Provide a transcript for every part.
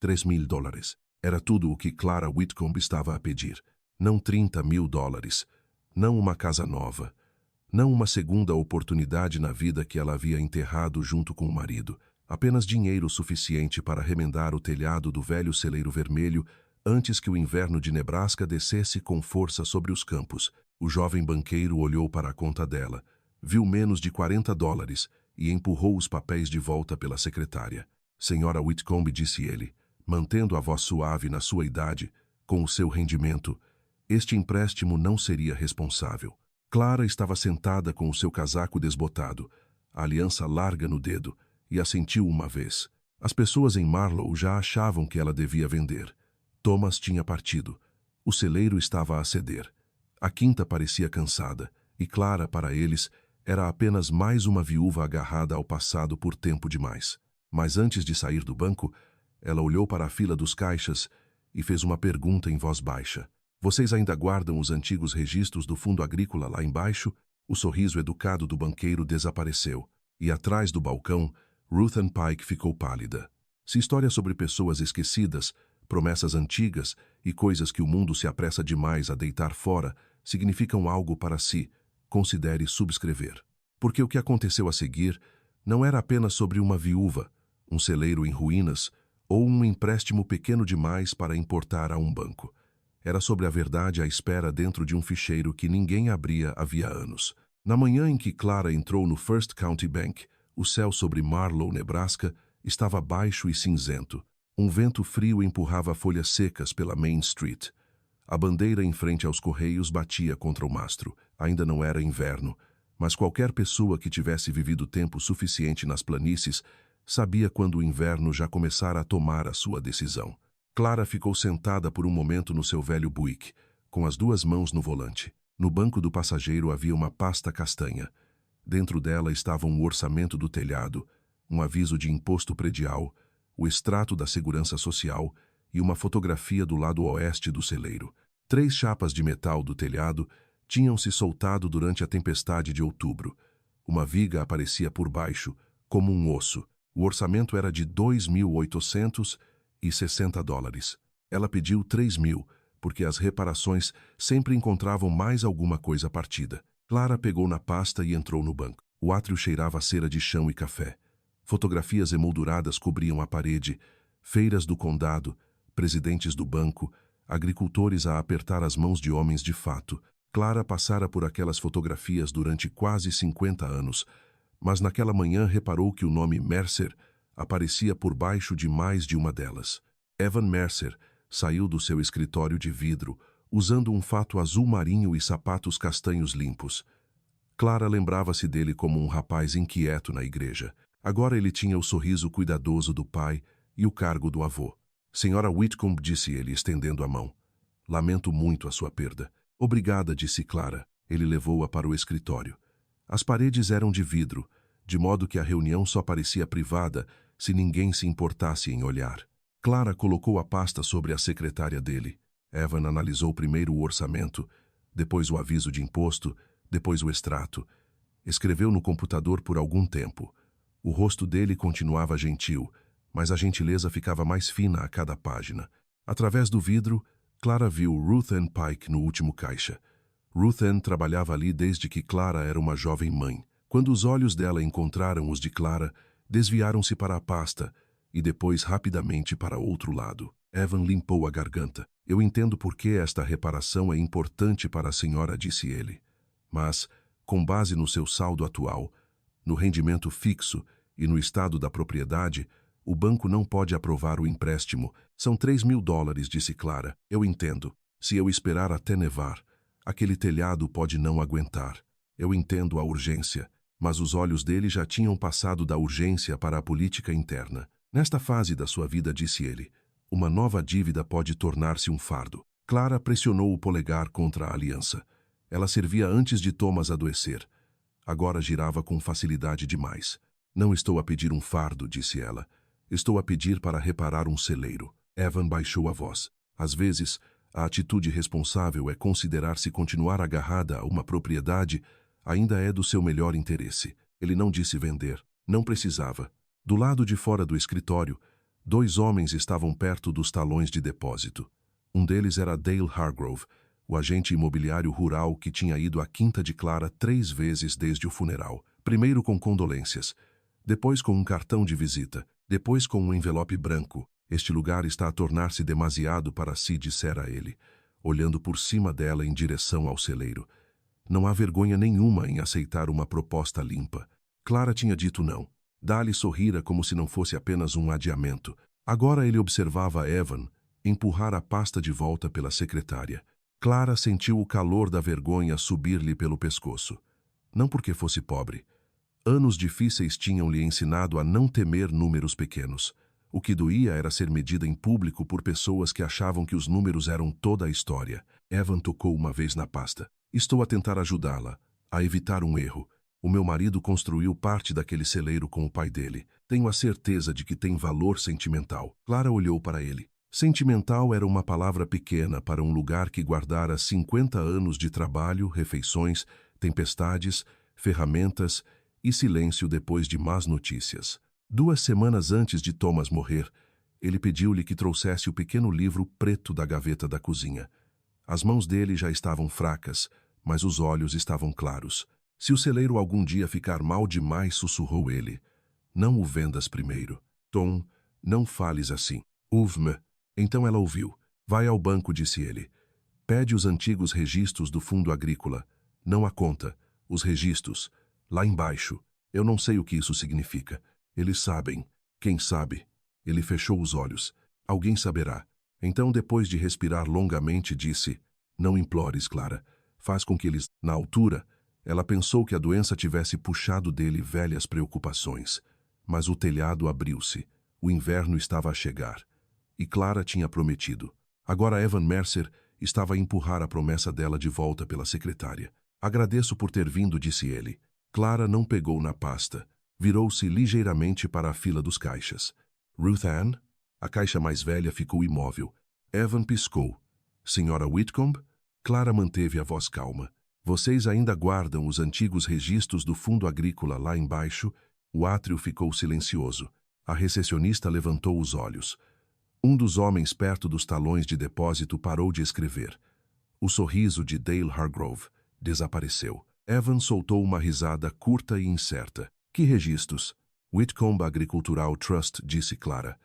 $3.000. Era tudo o que Clara Whitcomb estava a pedir. Não $30.000. Não uma casa nova. Não uma segunda oportunidade na vida que ela havia enterrado junto com o marido. Apenas dinheiro suficiente para remendar o telhado do velho celeiro vermelho antes que o inverno de Nebraska descesse com força sobre os campos. O jovem banqueiro olhou para a conta dela, viu menos de $40 e empurrou os papéis de volta pela secretária. Senhora Whitcomb, disse ele, mantendo a voz suave na sua idade, com o seu rendimento, este empréstimo não seria responsável. Clara estava sentada com o seu casaco desbotado, a aliança larga no dedo, e assentiu uma vez. As pessoas em Marlow já achavam que ela devia vender. Thomas tinha partido. O celeiro estava a ceder. A quinta parecia cansada, e Clara, para eles, era apenas mais uma viúva agarrada ao passado por tempo demais. Mas antes de sair do banco, ela olhou para a fila dos caixas e fez uma pergunta em voz baixa. Vocês ainda guardam os antigos registros do fundo agrícola lá embaixo? O sorriso educado do banqueiro desapareceu, e atrás do balcão, Ruth Ann Pike ficou pálida. Se histórias sobre pessoas esquecidas, promessas antigas e coisas que o mundo se apressa demais a deitar fora significam algo para si, considere subscrever. Porque o que aconteceu a seguir não era apenas sobre uma viúva, um celeiro em ruínas ou um empréstimo pequeno demais para importar a um banco. Era sobre a verdade à espera dentro de um ficheiro que ninguém abria havia anos. Na manhã em que Clara entrou no First County Bank, o céu sobre Marlow, Nebraska, estava baixo e cinzento. Um vento frio empurrava folhas secas pela Main Street. A bandeira em frente aos correios batia contra o mastro. Ainda não era inverno, mas qualquer pessoa que tivesse vivido tempo suficiente nas planícies sabia quando o inverno já começara a tomar a sua decisão. Clara ficou sentada por um momento no seu velho Buick, com as duas mãos no volante. No banco do passageiro havia uma pasta castanha. Dentro dela estavam o orçamento do telhado, um aviso de imposto predial, o extrato da segurança social e uma fotografia do lado oeste do celeiro. 3 chapas de metal do telhado tinham se soltado durante a tempestade de outubro. Uma viga aparecia por baixo, como um osso. O orçamento era de $2.860. Ela pediu $3.000, porque as reparações sempre encontravam mais alguma coisa partida. Clara pegou na pasta e entrou no banco. O átrio cheirava a cera de chão e café. Fotografias emolduradas cobriam a parede, feiras do condado, presidentes do banco, agricultores a apertar as mãos de homens de fato. Clara passara por aquelas fotografias durante quase 50 anos, mas naquela manhã reparou que o nome Mercer aparecia por baixo de mais de uma delas. Evan Mercer saiu do seu escritório de vidro, usando um fato azul marinho e sapatos castanhos limpos. Clara lembrava-se dele como um rapaz inquieto na igreja. Agora ele tinha o sorriso cuidadoso do pai e o cargo do avô. Senhora Whitcomb, disse ele, estendendo a mão. Lamento muito a sua perda. Obrigada, disse Clara. Ele levou-a para o escritório. As paredes eram de vidro, de modo que a reunião só parecia privada se ninguém se importasse em olhar. Clara colocou a pasta sobre a secretária dele. Evan analisou primeiro o orçamento, depois o aviso de imposto, depois o extrato. Escreveu no computador por algum tempo. O rosto dele continuava gentil, mas a gentileza ficava mais fina a cada página. Através do vidro, Clara viu Ruth Ann Pike no último caixa. Ruth Ann trabalhava ali desde que Clara era uma jovem mãe. Quando os olhos dela encontraram os de Clara, desviaram-se para a pasta e depois rapidamente para outro lado. Evan limpou a garganta. Eu entendo por que esta reparação é importante para a senhora, disse ele. Mas, com base no seu saldo atual, no rendimento fixo e no estado da propriedade, o banco não pode aprovar o empréstimo. São $3.000, disse Clara. Eu entendo. Se eu esperar até nevar, aquele telhado pode não aguentar. Eu entendo a urgência, mas os olhos dele já tinham passado da urgência para a política interna. Nesta fase da sua vida, disse ele, uma nova dívida pode tornar-se um fardo. Clara pressionou o polegar contra a aliança. Ela servia antes de Thomas adoecer. Agora girava com facilidade demais. Não estou a pedir um fardo, disse ela. Estou a pedir para reparar um celeiro. Evan baixou a voz. Às vezes, a atitude responsável é considerar-se continuar agarrada a uma propriedade ainda é do seu melhor interesse. Ele não disse vender. Não precisava. Do lado de fora do escritório, 2 homens estavam perto dos talões de depósito. Um deles era Dale Hargrove, o agente imobiliário rural que tinha ido à quinta de Clara 3 vezes desde o funeral. Primeiro com condolências, depois com um cartão de visita, depois com um envelope branco. Este lugar está a tornar-se demasiado para si, dissera ele, olhando por cima dela em direção ao celeiro. Não há vergonha nenhuma em aceitar uma proposta limpa. Clara tinha dito não. Dali sorrira como se não fosse apenas um adiamento. Agora ele observava Evan empurrar a pasta de volta pela secretária. Clara sentiu o calor da vergonha subir-lhe pelo pescoço. Não porque fosse pobre. Anos difíceis tinham-lhe ensinado a não temer números pequenos. O que doía era ser medida em público por pessoas que achavam que os números eram toda a história. Evan tocou uma vez na pasta. Estou a tentar ajudá-la, a evitar um erro. O meu marido construiu parte daquele celeiro com o pai dele. Tenho a certeza de que tem valor sentimental. Clara olhou para ele. Sentimental era uma palavra pequena para um lugar que guardara 50 anos de trabalho, refeições, tempestades, ferramentas e silêncio depois de más notícias. 2 semanas antes de Thomas morrer, ele pediu-lhe que trouxesse o pequeno livro preto da gaveta da cozinha. As mãos dele já estavam fracas, mas os olhos estavam claros. Se o celeiro algum dia ficar mal demais, sussurrou ele. Não o vendas primeiro. Tom, não fales assim. Ouve-me. Então ela ouviu. Vai ao banco, disse ele. Pede os antigos registros do fundo agrícola. Não a conta. Os registros. Lá embaixo. Eu não sei o que isso significa. Eles sabem. Quem sabe? Ele fechou os olhos. Alguém saberá. Então, depois de respirar longamente, disse, não implores, Clara. Faz com que eles... Na altura, ela pensou que a doença tivesse puxado dele velhas preocupações. Mas o telhado abriu-se. O inverno estava a chegar. E Clara tinha prometido. Agora Evan Mercer estava a empurrar a promessa dela de volta pela secretária. Agradeço por ter vindo, disse ele. Clara não pegou na pasta. Virou-se ligeiramente para a fila dos caixas. Ruth Ann? A caixa mais velha ficou imóvel. Evan piscou. Senhora Whitcomb? Clara manteve a voz calma. Vocês ainda guardam os antigos registros do fundo agrícola lá embaixo? O átrio ficou silencioso. A recepcionista levantou os olhos. Um dos homens perto dos talões de depósito parou de escrever. O sorriso de Dale Hargrove desapareceu. Evan soltou uma risada curta e incerta. Que registros? Whitcomb Agricultural Trust, disse Clara.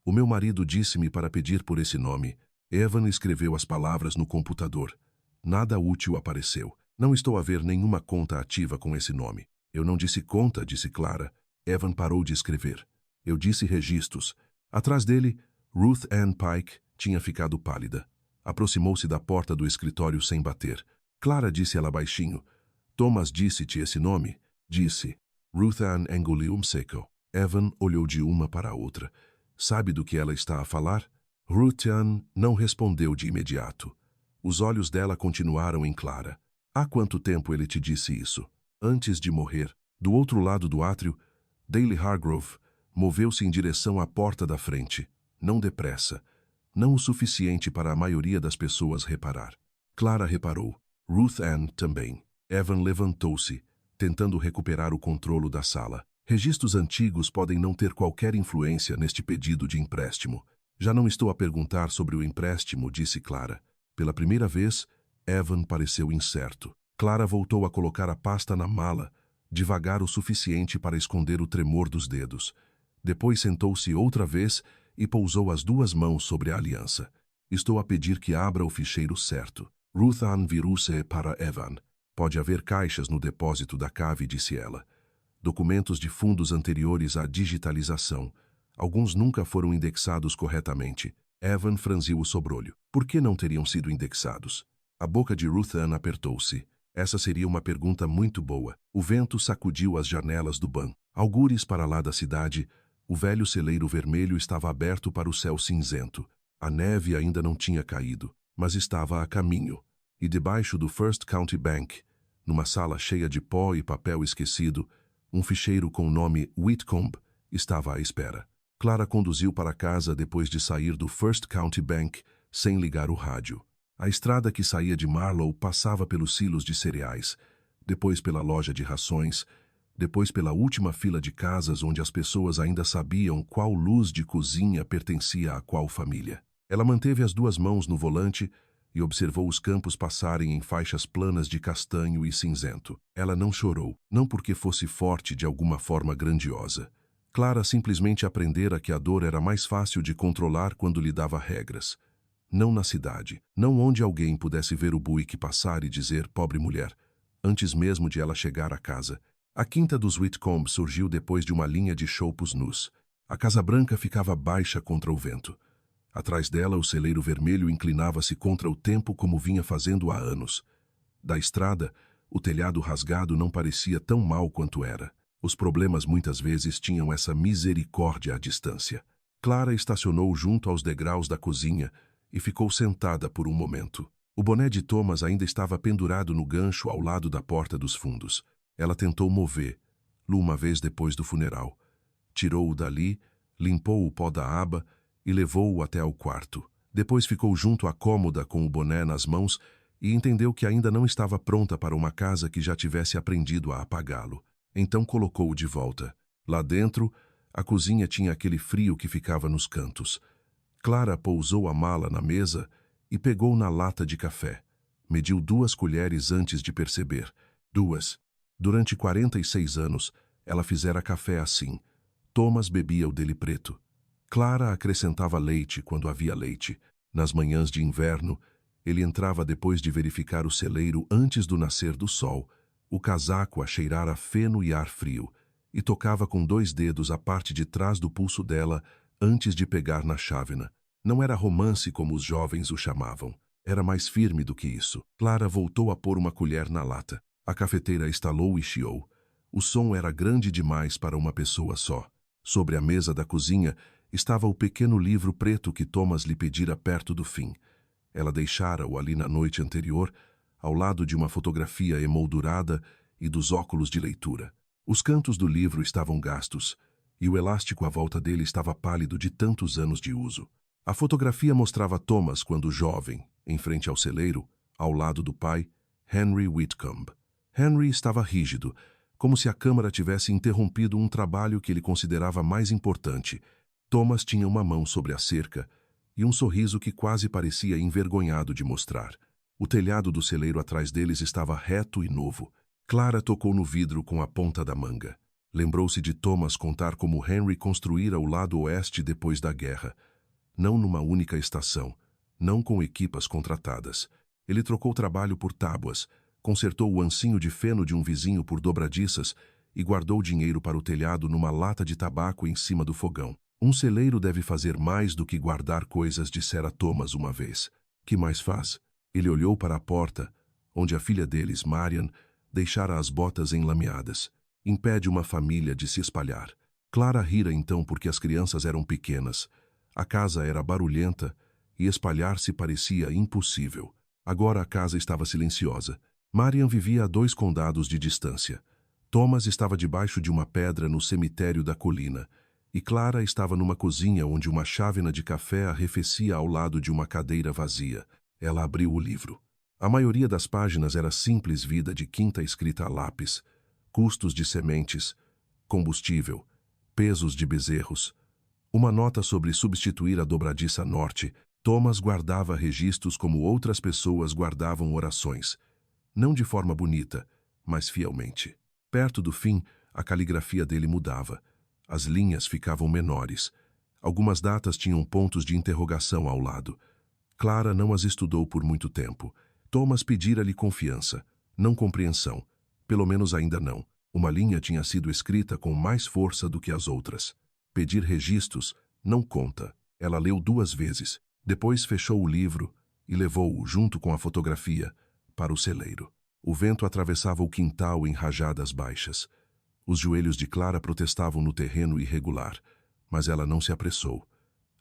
O meu marido disse-me para pedir por esse nome. Evan escreveu as palavras no computador. Nada útil apareceu. Não estou a ver nenhuma conta ativa com esse nome. Eu não disse conta, disse Clara. Evan parou de escrever. Eu disse registros. Atrás dele, Ruth Ann Pike tinha ficado pálida. Aproximou-se da porta do escritório sem bater. Clara, disse ela baixinho. Thomas disse-te esse nome? Disse. Ruth Ann engoliu seco. Evan olhou de uma para a outra. Sabe do que ela está a falar? Ruth Ann não respondeu de imediato. Os olhos dela continuaram em Clara. Há quanto tempo ele te disse isso? Antes de morrer. Do outro lado do átrio, Dale Hargrove moveu-se em direção à porta da frente. Não depressa. Não o suficiente para a maioria das pessoas reparar. Clara reparou. Ruth Ann também. Evan levantou-se, tentando recuperar o controle da sala. Registros antigos podem não ter qualquer influência neste pedido de empréstimo. Já não estou a perguntar sobre o empréstimo, disse Clara. Pela primeira vez, Evan pareceu incerto. Clara voltou a colocar a pasta na mala, devagar o suficiente para esconder o tremor dos dedos. Depois sentou-se outra vez e pousou as 2 mãos sobre a aliança. Estou a pedir que abra o ficheiro certo. Ruth Ann virou-se para Evan. Pode haver caixas no depósito da cave, disse ela. Documentos de fundos anteriores à digitalização. Alguns nunca foram indexados corretamente. Evan franziu o sobrolho. Por que não teriam sido indexados? A boca de Ruth Ann apertou-se. Essa seria uma pergunta muito boa. O vento sacudiu as janelas do banco. Algures para lá da cidade, o velho celeiro vermelho estava aberto para o céu cinzento. A neve ainda não tinha caído, mas estava a caminho. E debaixo do First County Bank, numa sala cheia de pó e papel esquecido, um ficheiro com o nome Whitcomb estava à espera. Clara conduziu para casa depois de sair do First County Bank sem ligar o rádio. A estrada que saía de Marlow passava pelos silos de cereais, depois pela loja de rações, depois pela última fila de casas onde as pessoas ainda sabiam qual luz de cozinha pertencia a qual família. Ela manteve as duas mãos no volante e observou os campos passarem em faixas planas de castanho e cinzento. Ela não chorou, não porque fosse forte de alguma forma grandiosa. Clara simplesmente aprendera que a dor era mais fácil de controlar quando lhe dava regras. Não na cidade, não onde alguém pudesse ver o Buick passar e dizer, pobre mulher, antes mesmo de ela chegar à casa. A quinta dos Whitcomb surgiu depois de uma linha de choupos nus. A Casa Branca ficava baixa contra o vento. Atrás dela, o celeiro vermelho inclinava-se contra o tempo como vinha fazendo há anos. Da estrada, o telhado rasgado não parecia tão mal quanto era. Os problemas muitas vezes tinham essa misericórdia à distância. Clara estacionou junto aos degraus da cozinha e ficou sentada por um momento. O boné de Thomas ainda estava pendurado no gancho ao lado da porta dos fundos. Ela tentou movê-lo uma vez depois do funeral. Tirou-o dali, limpou o pó da aba e levou-o até ao quarto. Depois ficou junto à cômoda com o boné nas mãos e entendeu que ainda não estava pronta para uma casa que já tivesse aprendido a apagá-lo. Então colocou-o de volta. Lá dentro, a cozinha tinha aquele frio que ficava nos cantos. Clara pousou a mala na mesa e pegou na lata de café. Mediu 2 colheres antes de perceber. 2. Durante 46 anos, ela fizera café assim. Thomas bebia o dele preto. Clara acrescentava leite quando havia leite. Nas manhãs de inverno, ele entrava depois de verificar o celeiro antes do nascer do sol, o casaco a cheirar a feno e ar frio, e tocava com 2 dedos a parte de trás do pulso dela antes de pegar na chávena. Não era romance como os jovens o chamavam. Era mais firme do que isso. Clara voltou a pôr uma colher na lata. A cafeteira estalou e chiou. O som era grande demais para uma pessoa só. Sobre a mesa da cozinha estava o pequeno livro preto que Thomas lhe pedira perto do fim. Ela deixara-o ali na noite anterior, ao lado de uma fotografia emoldurada e dos óculos de leitura. Os cantos do livro estavam gastos, e o elástico à volta dele estava pálido de tantos anos de uso. A fotografia mostrava Thomas quando jovem, em frente ao celeiro, ao lado do pai, Henry Whitcomb. Henry estava rígido, como se a câmara tivesse interrompido um trabalho que ele considerava mais importante. Thomas tinha uma mão sobre a cerca e um sorriso que quase parecia envergonhado de mostrar. O telhado do celeiro atrás deles estava reto e novo. Clara tocou no vidro com a ponta da manga. Lembrou-se de Thomas contar como Henry construíra o lado oeste depois da guerra. Não numa única estação, não com equipas contratadas. Ele trocou trabalho por tábuas, consertou o ancinho de feno de um vizinho por dobradiças e guardou dinheiro para o telhado numa lata de tabaco em cima do fogão. Um celeiro deve fazer mais do que guardar coisas, dissera Thomas uma vez. Que mais faz? Ele olhou para a porta, onde a filha deles, Marian, deixara as botas enlameadas. Impede uma família de se espalhar. Clara rira então porque as crianças eram pequenas. A casa era barulhenta e espalhar-se parecia impossível. Agora a casa estava silenciosa. Marian vivia a 2 condados de distância. Thomas estava debaixo de uma pedra no cemitério da colina, e Clara estava numa cozinha onde uma chávena de café arrefecia ao lado de uma cadeira vazia. Ela abriu o livro. A maioria das páginas era simples vida de quinta escrita a lápis, custos de sementes, combustível, pesos de bezerros. Uma nota sobre substituir a dobradiça norte. Thomas guardava registros como outras pessoas guardavam orações. Não de forma bonita, mas fielmente. Perto do fim, a caligrafia dele mudava. As linhas ficavam menores. Algumas datas tinham pontos de interrogação ao lado. Clara não as estudou por muito tempo. Thomas pedira-lhe confiança, não compreensão. Pelo menos ainda não. Uma linha tinha sido escrita com mais força do que as outras. Pedir registros não conta. Ela leu 2 vezes. Depois fechou o livro e levou-o, junto com a fotografia, para o celeiro. O vento atravessava o quintal em rajadas baixas. Os joelhos de Clara protestavam no terreno irregular, mas ela não se apressou.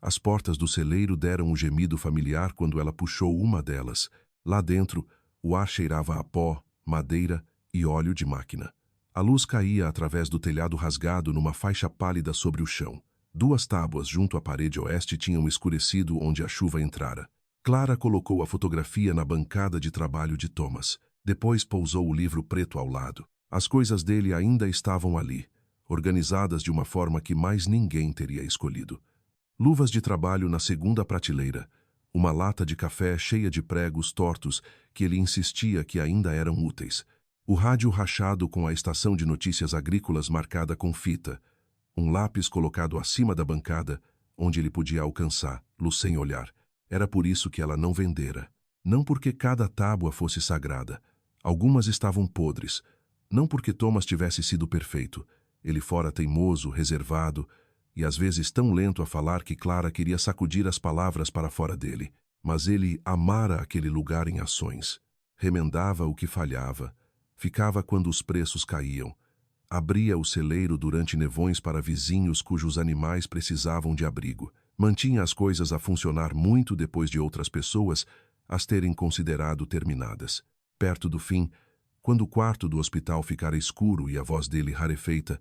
As portas do celeiro deram um gemido familiar quando ela puxou uma delas. Lá dentro, o ar cheirava a pó, madeira e óleo de máquina. A luz caía através do telhado rasgado numa faixa pálida sobre o chão. 2 tábuas junto à parede oeste tinham escurecido onde a chuva entrara. Clara colocou a fotografia na bancada de trabalho de Thomas. Depois pousou o livro preto ao lado. As coisas dele ainda estavam ali, organizadas de uma forma que mais ninguém teria escolhido. Luvas de trabalho na segunda prateleira, uma lata de café cheia de pregos tortos que ele insistia que ainda eram úteis, o rádio rachado com a estação de notícias agrícolas marcada com fita, um lápis colocado acima da bancada, onde ele podia alcançá-lo sem olhar. Era por isso que ela não vendera. Não porque cada tábua fosse sagrada. Algumas estavam podres. Não porque Thomas tivesse sido perfeito. Ele fora teimoso, reservado, e às vezes tão lento a falar que Clara queria sacudir as palavras para fora dele. Mas ele amara aquele lugar em ações. Remendava o que falhava. Ficava quando os preços caíam. Abria o celeiro durante nevões para vizinhos cujos animais precisavam de abrigo. Mantinha as coisas a funcionar muito depois de outras pessoas as terem considerado terminadas. Perto do fim, quando o quarto do hospital ficara escuro e a voz dele rarefeita,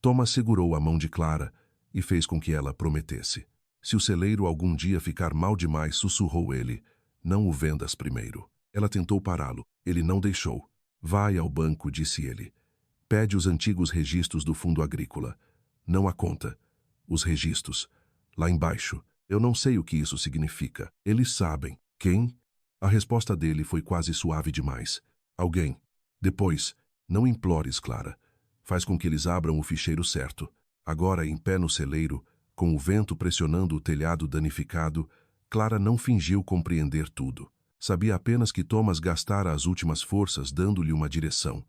Thomas segurou a mão de Clara e fez com que ela prometesse. Se o celeiro algum dia ficar mal demais, sussurrou ele, não o vendas primeiro. Ela tentou pará-lo. Ele não deixou. Vai ao banco, disse ele. Pede os antigos registros do fundo agrícola. Não a conta. Os registros. Lá embaixo. Eu não sei o que isso significa. Eles sabem. Quem? A resposta dele foi quase suave demais. Alguém. Depois, não implores, Clara. Faz com que eles abram o ficheiro certo. Agora, em pé no celeiro, com o vento pressionando o telhado danificado, Clara não fingiu compreender tudo. Sabia apenas que Thomas gastara as últimas forças dando-lhe uma direção.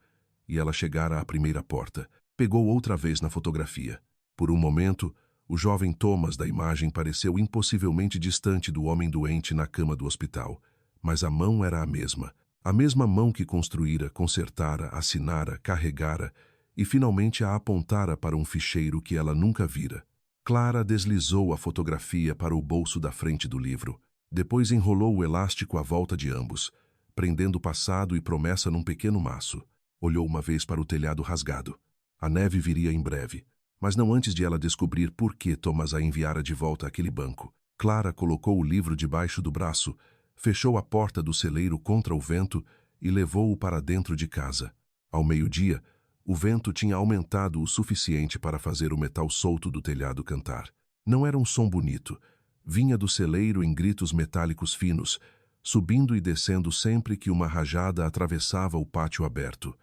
E ela chegara à primeira porta. Pegou outra vez na fotografia. Por um momento, o jovem Thomas da imagem pareceu impossivelmente distante do homem doente na cama do hospital. Mas a mão era a mesma mão que construíra, consertara, assinara, carregara e finalmente a apontara para um ficheiro que ela nunca vira. Clara deslizou a fotografia para o bolso da frente do livro. Depois enrolou o elástico à volta de ambos, prendendo passado e promessa num pequeno maço. Olhou uma vez para o telhado rasgado. A neve viria em breve, mas não antes de ela descobrir por que Thomas a enviara de volta àquele banco. Clara colocou o livro debaixo do braço, fechou a porta do celeiro contra o vento e levou-o para dentro de casa. Ao meio-dia, o vento tinha aumentado o suficiente para fazer o metal solto do telhado cantar. Não era um som bonito. Vinha do celeiro em gritos metálicos finos, subindo e descendo sempre que uma rajada atravessava o pátio aberto.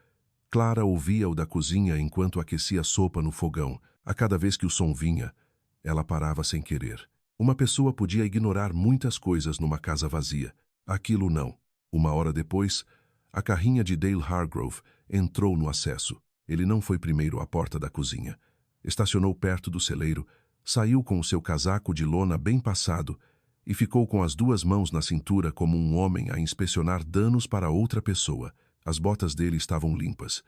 Clara ouvia-o da cozinha enquanto aquecia sopa no fogão. A cada vez que o som vinha, ela parava sem querer. Uma pessoa podia ignorar muitas coisas numa casa vazia. Aquilo não. Uma hora depois, a carrinha de Dale Hargrove entrou no acesso. Ele não foi primeiro à porta da cozinha. Estacionou perto do celeiro, saiu com o seu casaco de lona bem passado e ficou com as duas mãos na cintura como um homem a inspecionar danos para outra pessoa. As botas dele estavam limpas.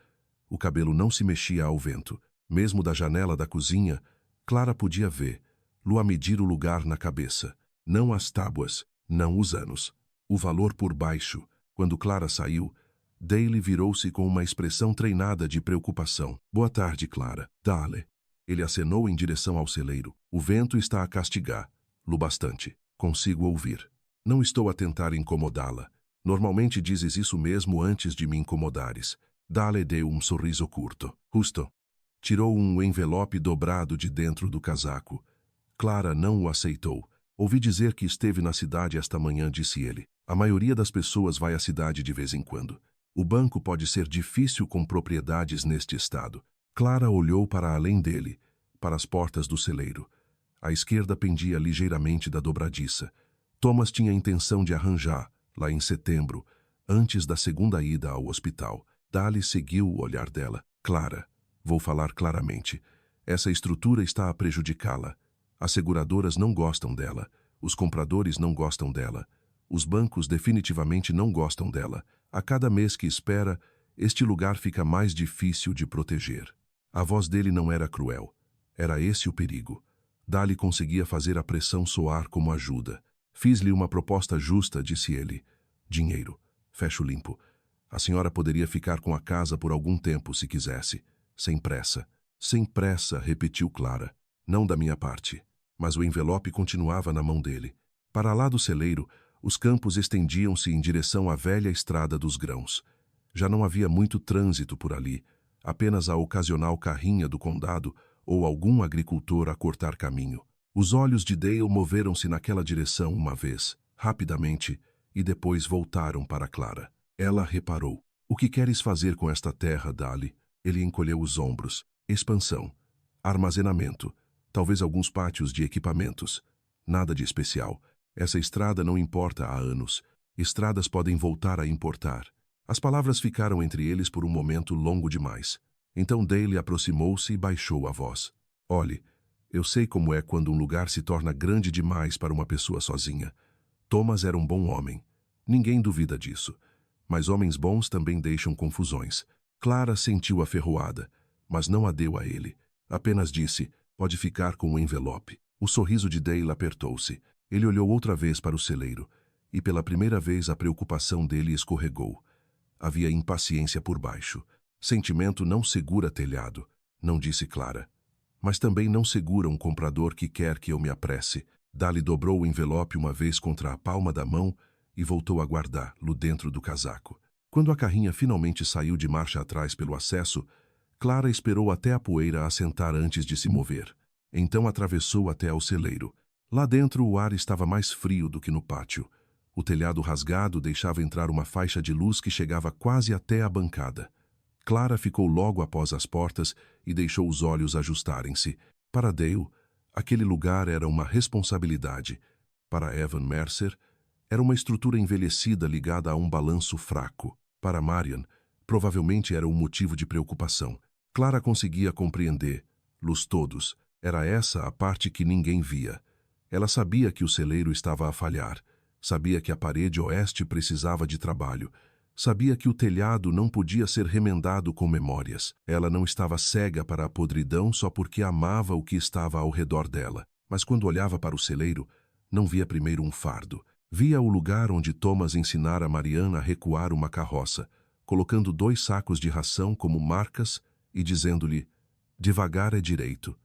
O cabelo não se mexia ao vento. Mesmo da janela da cozinha, Clara podia vê-lo a medir o lugar na cabeça. Não as tábuas, não os anos. O valor por baixo. Quando Clara saiu, Dale virou-se com uma expressão treinada de preocupação. Boa tarde, Clara. Dale. Ele acenou em direção ao celeiro. O vento está a castigar-lo bastante. Consigo ouvir. Não estou a tentar incomodá-la. Normalmente dizes isso mesmo antes de me incomodares. Dale deu um sorriso curto. Justo. Tirou um envelope dobrado de dentro do casaco. Clara não o aceitou. Ouvi dizer que esteve na cidade esta manhã, disse ele. A maioria das pessoas vai à cidade de vez em quando. O banco pode ser difícil com propriedades neste estado. Clara olhou para além dele, para as portas do celeiro. A esquerda pendia ligeiramente da dobradiça. Thomas tinha intenção de arranjar, lá em setembro, antes da segunda ida ao hospital. Dale seguiu o olhar dela. Clara, vou falar claramente. Essa estrutura está a prejudicá-la. As seguradoras não gostam dela. Os compradores não gostam dela. Os bancos definitivamente não gostam dela. A cada mês que espera, este lugar fica mais difícil de proteger. A voz dele não era cruel. Era esse o perigo. Dale conseguia fazer a pressão soar como ajuda. Fiz-lhe uma proposta justa, disse ele. Dinheiro. Fecho limpo. A senhora poderia ficar com a casa por algum tempo, se quisesse. Sem pressa. Sem pressa, repetiu Clara. Não da minha parte. Mas o envelope continuava na mão dele. Para lá do celeiro, os campos estendiam-se em direção à velha estrada dos grãos. Já não havia muito trânsito por ali. apenas a ocasional carrinha do condado ou algum agricultor a cortar caminho. Os olhos de Dale moveram-se naquela direção uma vez, rapidamente, e depois voltaram para Clara. Ela reparou. O que queres fazer com esta terra, Dali? Ele encolheu os ombros. Expansão. Armazenamento. Talvez alguns pátios de equipamentos. Nada de especial. Essa estrada não importa há anos. Estradas podem voltar a importar. As palavras ficaram entre eles por um momento longo demais. Então Dale aproximou-se e baixou a voz. Olhe, eu sei como é quando um lugar se torna grande demais para uma pessoa sozinha. Thomas era um bom homem. Ninguém duvida disso. Mas homens bons também deixam confusões. Clara sentiu a ferroada, mas não a deu a ele. Apenas disse, pode ficar com o envelope. O sorriso de Dale apertou-se. Ele olhou outra vez para o celeiro, e pela primeira vez a preocupação dele escorregou. Havia impaciência por baixo. Sentimento não segura telhado, não disse Clara. Mas também não segura um comprador que quer que eu me apresse. Dali dobrou o envelope uma vez contra a palma da mão e voltou a guardá-lo dentro do casaco. Quando a carrinha finalmente saiu de marcha atrás pelo acesso, Clara esperou até a poeira assentar antes de se mover. Então atravessou até ao celeiro. Lá dentro o ar estava mais frio do que no pátio. O telhado rasgado deixava entrar uma faixa de luz que chegava quase até a bancada. Clara ficou logo após as portas e deixou os olhos ajustarem-se. Para Dale, aquele lugar era uma responsabilidade. Para Evan Mercer, era uma estrutura envelhecida ligada a um balanço fraco. Para Marian, provavelmente era um motivo de preocupação. Clara conseguia compreender-los todos. Era essa a parte que ninguém via. Ela sabia que o celeiro estava a falhar. Sabia que a parede oeste precisava de trabalho. Sabia que o telhado não podia ser remendado com memórias. Ela não estava cega para a podridão só porque amava o que estava ao redor dela. Mas quando olhava para o celeiro, não via primeiro um fardo. Via o lugar onde Thomas ensinara Mariana a recuar uma carroça, colocando 2 sacos de ração como marcas e dizendo-lhe, devagar é direito.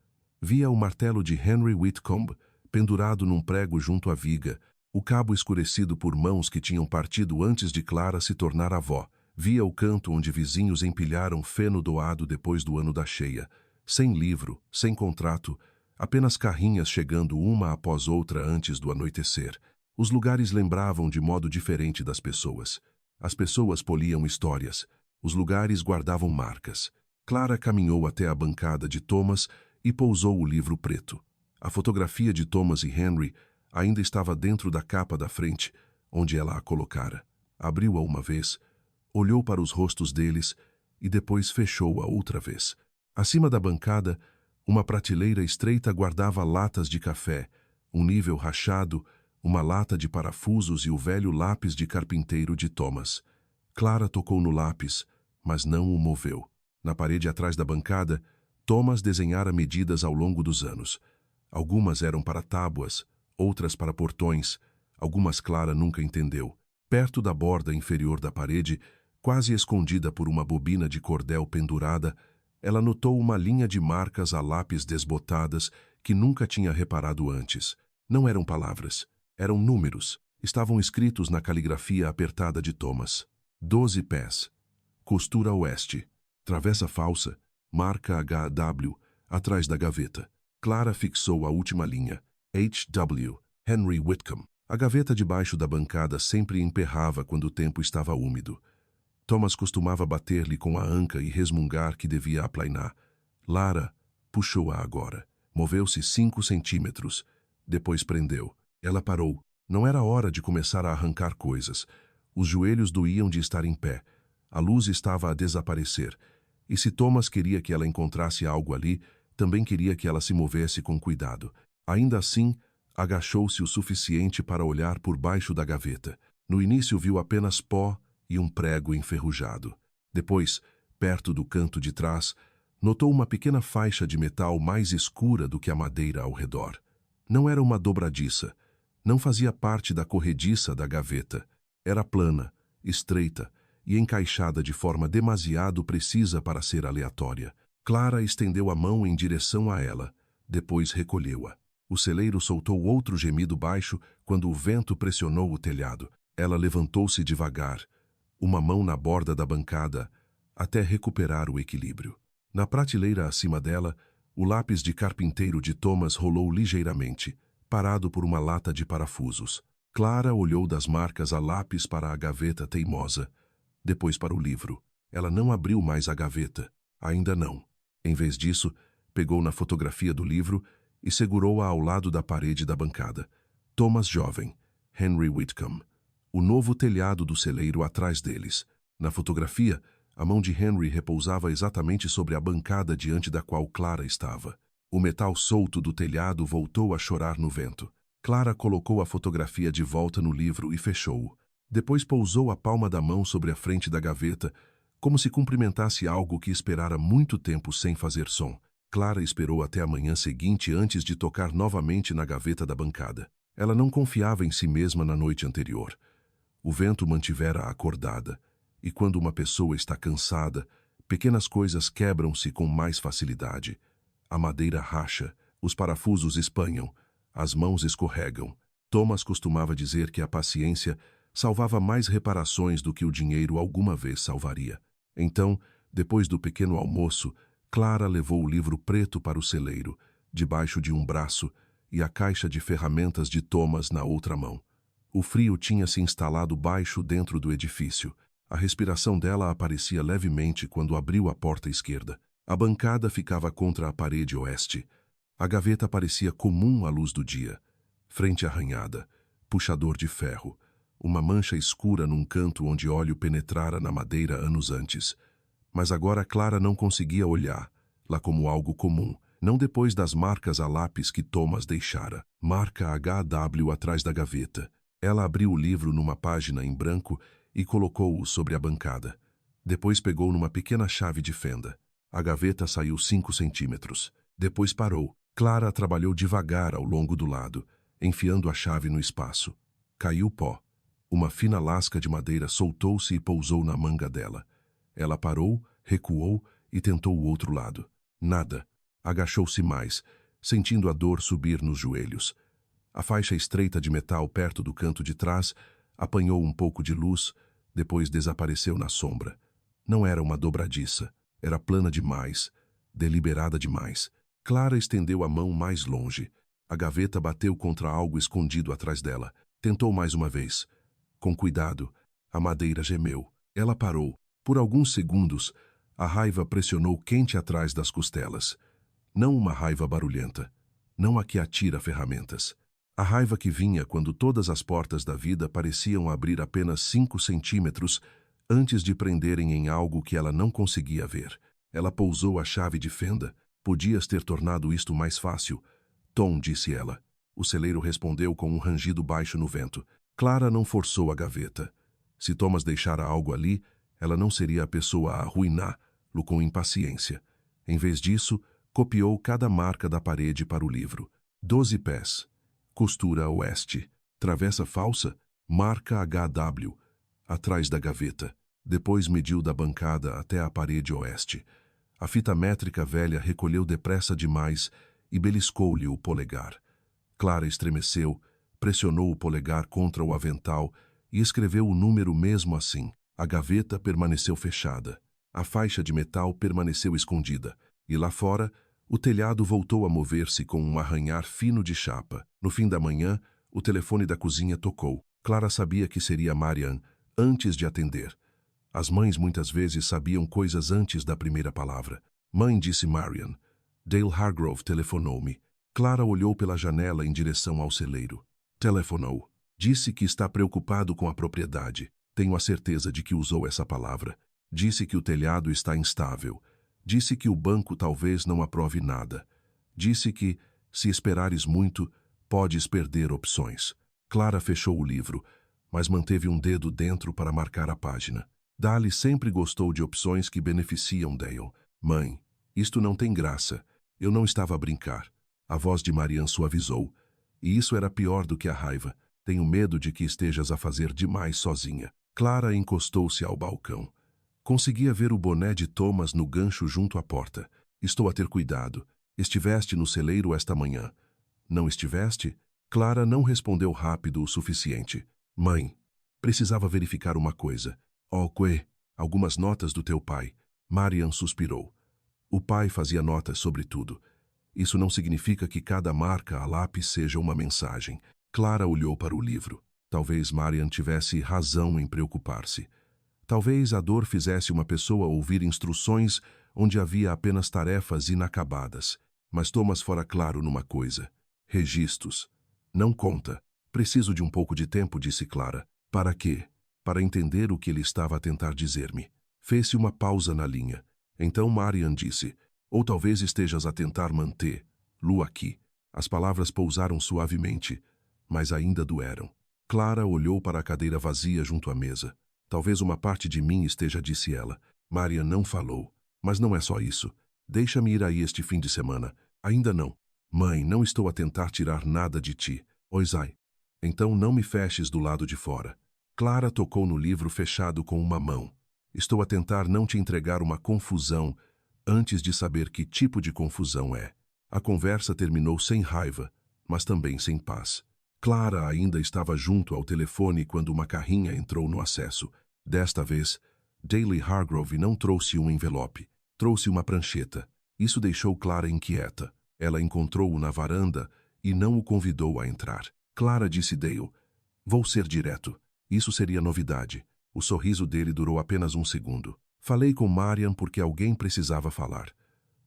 Via o martelo de Henry Whitcomb pendurado num prego junto à viga, o cabo escurecido por mãos que tinham partido antes de Clara se tornar avó. Via o canto onde vizinhos empilharam feno doado depois do ano da cheia. Sem livro, sem contrato, apenas carrinhas chegando uma após outra antes do anoitecer. Os lugares lembravam de modo diferente das pessoas. As pessoas poliam histórias. Os lugares guardavam marcas. Clara caminhou até a bancada de Thomas e pousou o livro preto. A fotografia de Thomas e Henry ainda estava dentro da capa da frente, onde ela a colocara. Abriu-a uma vez, olhou para os rostos deles e depois fechou-a outra vez. Acima da bancada, uma prateleira estreita guardava latas de café, um nível rachado, uma lata de parafusos e o velho lápis de carpinteiro de Thomas. Clara tocou no lápis, mas não o moveu. Na parede atrás da bancada, Thomas desenhara medidas ao longo dos anos. Algumas eram para tábuas, outras para portões, algumas Clara nunca entendeu. Perto da borda inferior da parede, quase escondida por uma bobina de cordel pendurada, ela notou uma linha de marcas a lápis desbotadas que nunca tinha reparado antes. Não eram palavras, eram números. Estavam escritos na caligrafia apertada de Thomas. 12 pés. Costura oeste. Travessa falsa. Marca HW, atrás da gaveta. Clara fixou a última linha. HW, Henry Whitcomb. A gaveta debaixo da bancada sempre emperrava quando o tempo estava úmido. Thomas costumava bater-lhe com a anca e resmungar que devia aplainar. Lara puxou-a agora. Moveu-se 5 centímetros. Depois prendeu. Ela parou. Não era hora de começar a arrancar coisas. Os joelhos doíam de estar em pé. A luz estava a desaparecer. E se Thomas queria que ela encontrasse algo ali, também queria que ela se movesse com cuidado. Ainda assim, agachou-se o suficiente para olhar por baixo da gaveta. No início viu apenas pó e um prego enferrujado. Depois, perto do canto de trás, notou uma pequena faixa de metal mais escura do que a madeira ao redor. Não era uma dobradiça. Não fazia parte da corrediça da gaveta. Era plana, estreita e encaixada de forma demasiado precisa para ser aleatória. Clara estendeu a mão em direção a ela. Depois recolheu-a. O celeiro soltou outro gemido baixo quando o vento pressionou o telhado. Ela levantou-se devagar, uma mão na borda da bancada, até recuperar o equilíbrio. Na prateleira acima dela, o lápis de carpinteiro de Thomas rolou ligeiramente, parado por uma lata de parafusos. Clara olhou das marcas a lápis para a gaveta teimosa, depois para o livro. Ela não abriu mais a gaveta. Ainda não. Em vez disso, pegou na fotografia do livro e segurou-a ao lado da parede da bancada. Thomas jovem, Henry Whitcomb. O novo telhado do celeiro atrás deles. Na fotografia, a mão de Henry repousava exatamente sobre a bancada diante da qual Clara estava. O metal solto do telhado voltou a chorar no vento. Clara colocou a fotografia de volta no livro e fechou-o. Depois pousou a palma da mão sobre a frente da gaveta, como se cumprimentasse algo que esperara muito tempo sem fazer som. Clara esperou até a manhã seguinte antes de tocar novamente na gaveta da bancada. Ela não confiava em si mesma na noite anterior. O vento mantivera-a acordada, e quando uma pessoa está cansada, pequenas coisas quebram-se com mais facilidade. A madeira racha, os parafusos espanham, as mãos escorregam. Thomas costumava dizer que a paciência salvava mais reparações do que o dinheiro alguma vez salvaria. Então, depois do pequeno almoço, Clara levou o livro preto para o celeiro, debaixo de um braço, e a caixa de ferramentas de Thomas na outra mão. O frio tinha se instalado baixo dentro do edifício. A respiração dela aparecia levemente quando abriu a porta esquerda. A bancada ficava contra a parede oeste. A gaveta parecia comum à luz do dia. Frente arranhada, puxador de ferro, uma mancha escura num canto onde óleo penetrara na madeira anos antes. Mas agora Clara não conseguia olhar, lá como algo comum, não depois das marcas a lápis que Thomas deixara. Marca HW atrás da gaveta. Ela abriu o livro numa página em branco e colocou-o sobre a bancada. Depois pegou numa pequena chave de fenda. A gaveta saiu 5 centímetros. Depois parou. Clara trabalhou devagar ao longo do lado, enfiando a chave no espaço. Caiu pó. Uma fina lasca de madeira soltou-se e pousou na manga dela. Ela parou, recuou e tentou o outro lado. Nada. Agachou-se mais, sentindo a dor subir nos joelhos. A faixa estreita de metal perto do canto de trás apanhou um pouco de luz, depois desapareceu na sombra. Não era uma dobradiça. Era plana demais, deliberada demais. Clara estendeu a mão mais longe. A gaveta bateu contra algo escondido atrás dela. Tentou mais uma vez. Com cuidado, a madeira gemeu. Ela parou. Por alguns segundos, a raiva pressionou quente atrás das costelas. Não uma raiva barulhenta. Não a que atira ferramentas. A raiva que vinha quando todas as portas da vida pareciam abrir apenas 5 centímetros antes de prenderem em algo que ela não conseguia ver. Ela pousou a chave de fenda. Podias ter tornado isto mais fácil. Tom, disse ela. O celeiro respondeu com um rangido baixo no vento. Clara não forçou a gaveta. Se Thomas deixara algo ali, ela não seria a pessoa a arruiná-lo com impaciência. Em vez disso, copiou cada marca da parede para o livro. 12 pés. Costura oeste. Travessa falsa. Marca HW. Atrás da gaveta. Depois mediu da bancada até a parede oeste. A fita métrica velha recolheu depressa demais e beliscou-lhe o polegar. Clara estremeceu, pressionou o polegar contra o avental e escreveu o número mesmo assim. A gaveta permaneceu fechada. A faixa de metal permaneceu escondida. E lá fora, o telhado voltou a mover-se com um arranhar fino de chapa. No fim da manhã, o telefone da cozinha tocou. Clara sabia que seria Marian antes de atender. As mães muitas vezes sabiam coisas antes da primeira palavra. Mãe, disse Marian. Dale Hargrove telefonou-me. Clara olhou pela janela em direção ao celeiro. Telefonou. Disse que está preocupado com a propriedade. Tenho a certeza de que usou essa palavra. Disse que o telhado está instável. Disse que o banco talvez não aprove nada. Disse que, se esperares muito, podes perder opções. Clara fechou o livro, mas manteve um dedo dentro para marcar a página. Dali sempre gostou de opções que beneficiam Dale. Mãe, isto não tem graça. Eu não estava a brincar. A voz de Marian suavizou. E isso era pior do que a raiva. Tenho medo de que estejas a fazer demais sozinha. Clara encostou-se ao balcão. Conseguia ver o boné de Thomas no gancho junto à porta. Estou a ter cuidado. Estiveste no celeiro esta manhã. Não estiveste? Clara não respondeu rápido o suficiente. Mãe, precisava verificar uma coisa. Oh, algumas notas do teu pai. Marian suspirou. O pai fazia notas sobre tudo. Isso não significa que cada marca a lápis seja uma mensagem. Clara olhou para o livro. Talvez Marian tivesse razão em preocupar-se. Talvez a dor fizesse uma pessoa ouvir instruções onde havia apenas tarefas inacabadas. Mas Thomas fora claro numa coisa. Registros. Não conta. Preciso de um pouco de tempo, disse Clara. Para quê? Para entender o que ele estava a tentar dizer-me. Fez-se uma pausa na linha. Então Marian disse, ou talvez estejas a tentar manter-lo aqui. As palavras pousaram suavemente, mas ainda doeram. Clara olhou para a cadeira vazia junto à mesa. Talvez uma parte de mim esteja, disse ela. Marian não falou. Mas não é só isso. Deixa-me ir aí este fim de semana. Ainda não. Mãe, não estou a tentar tirar nada de ti. Oisai. Então não me feches do lado de fora. Clara tocou no livro fechado com uma mão. Estou a tentar não te entregar uma confusão antes de saber que tipo de confusão é. A conversa terminou sem raiva, mas também sem paz. Clara ainda estava junto ao telefone quando uma carrinha entrou no acesso. Desta vez, Daly Hargrove não trouxe um envelope. Trouxe uma prancheta. Isso deixou Clara inquieta. Ela encontrou-o na varanda e não o convidou a entrar. Clara disse Dale, vou ser direto. Isso seria novidade. O sorriso dele durou apenas um segundo. Falei com Marian porque alguém precisava falar.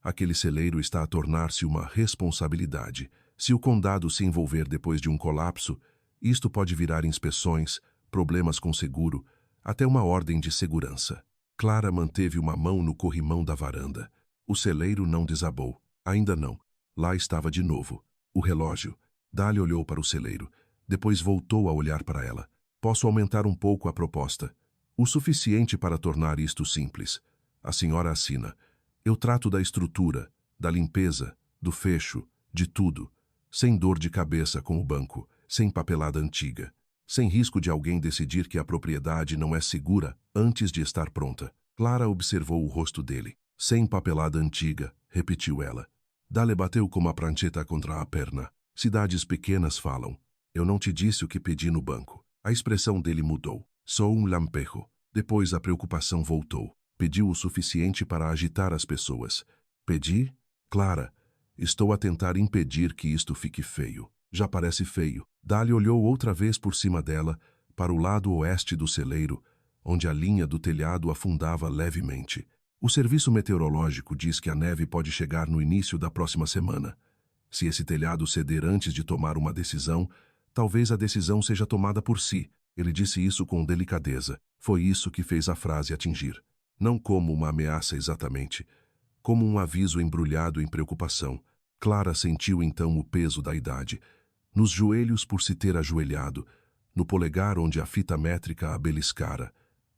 Aquele celeiro está a tornar-se uma responsabilidade. Se o condado se envolver depois de um colapso, isto pode virar inspeções, problemas com seguro, até uma ordem de segurança. Clara manteve uma mão no corrimão da varanda. O celeiro não desabou. Ainda não. Lá estava de novo. O relógio. Dali olhou para o celeiro. Depois voltou a olhar para ela. Posso aumentar um pouco a proposta. O suficiente para tornar isto simples. A senhora assina. Eu trato da estrutura, da limpeza, do fecho, de tudo. Sem dor de cabeça com o banco, sem papelada antiga. Sem risco de alguém decidir que a propriedade não é segura antes de estar pronta. Clara observou o rosto dele. Sem papelada antiga, repetiu ela. Dale bateu com uma prancheta contra a perna. Cidades pequenas falam. Eu não te disse o que pedi no banco. A expressão dele mudou. Sou um lampejo. Depois a preocupação voltou. Pediu o suficiente para agitar as pessoas. Pedi? Clara, estou a tentar impedir que isto fique feio. Já parece feio. Dali olhou outra vez por cima dela, para o lado oeste do celeiro, onde a linha do telhado afundava levemente. O serviço meteorológico diz que a neve pode chegar no início da próxima semana. Se esse telhado ceder antes de tomar uma decisão, talvez a decisão seja tomada por si. Ele disse isso com delicadeza. Foi isso que fez a frase atingir. Não como uma ameaça exatamente, como um aviso embrulhado em preocupação. Clara sentiu então o peso da idade. Nos joelhos por se ter ajoelhado, no polegar onde a fita métrica a beliscara,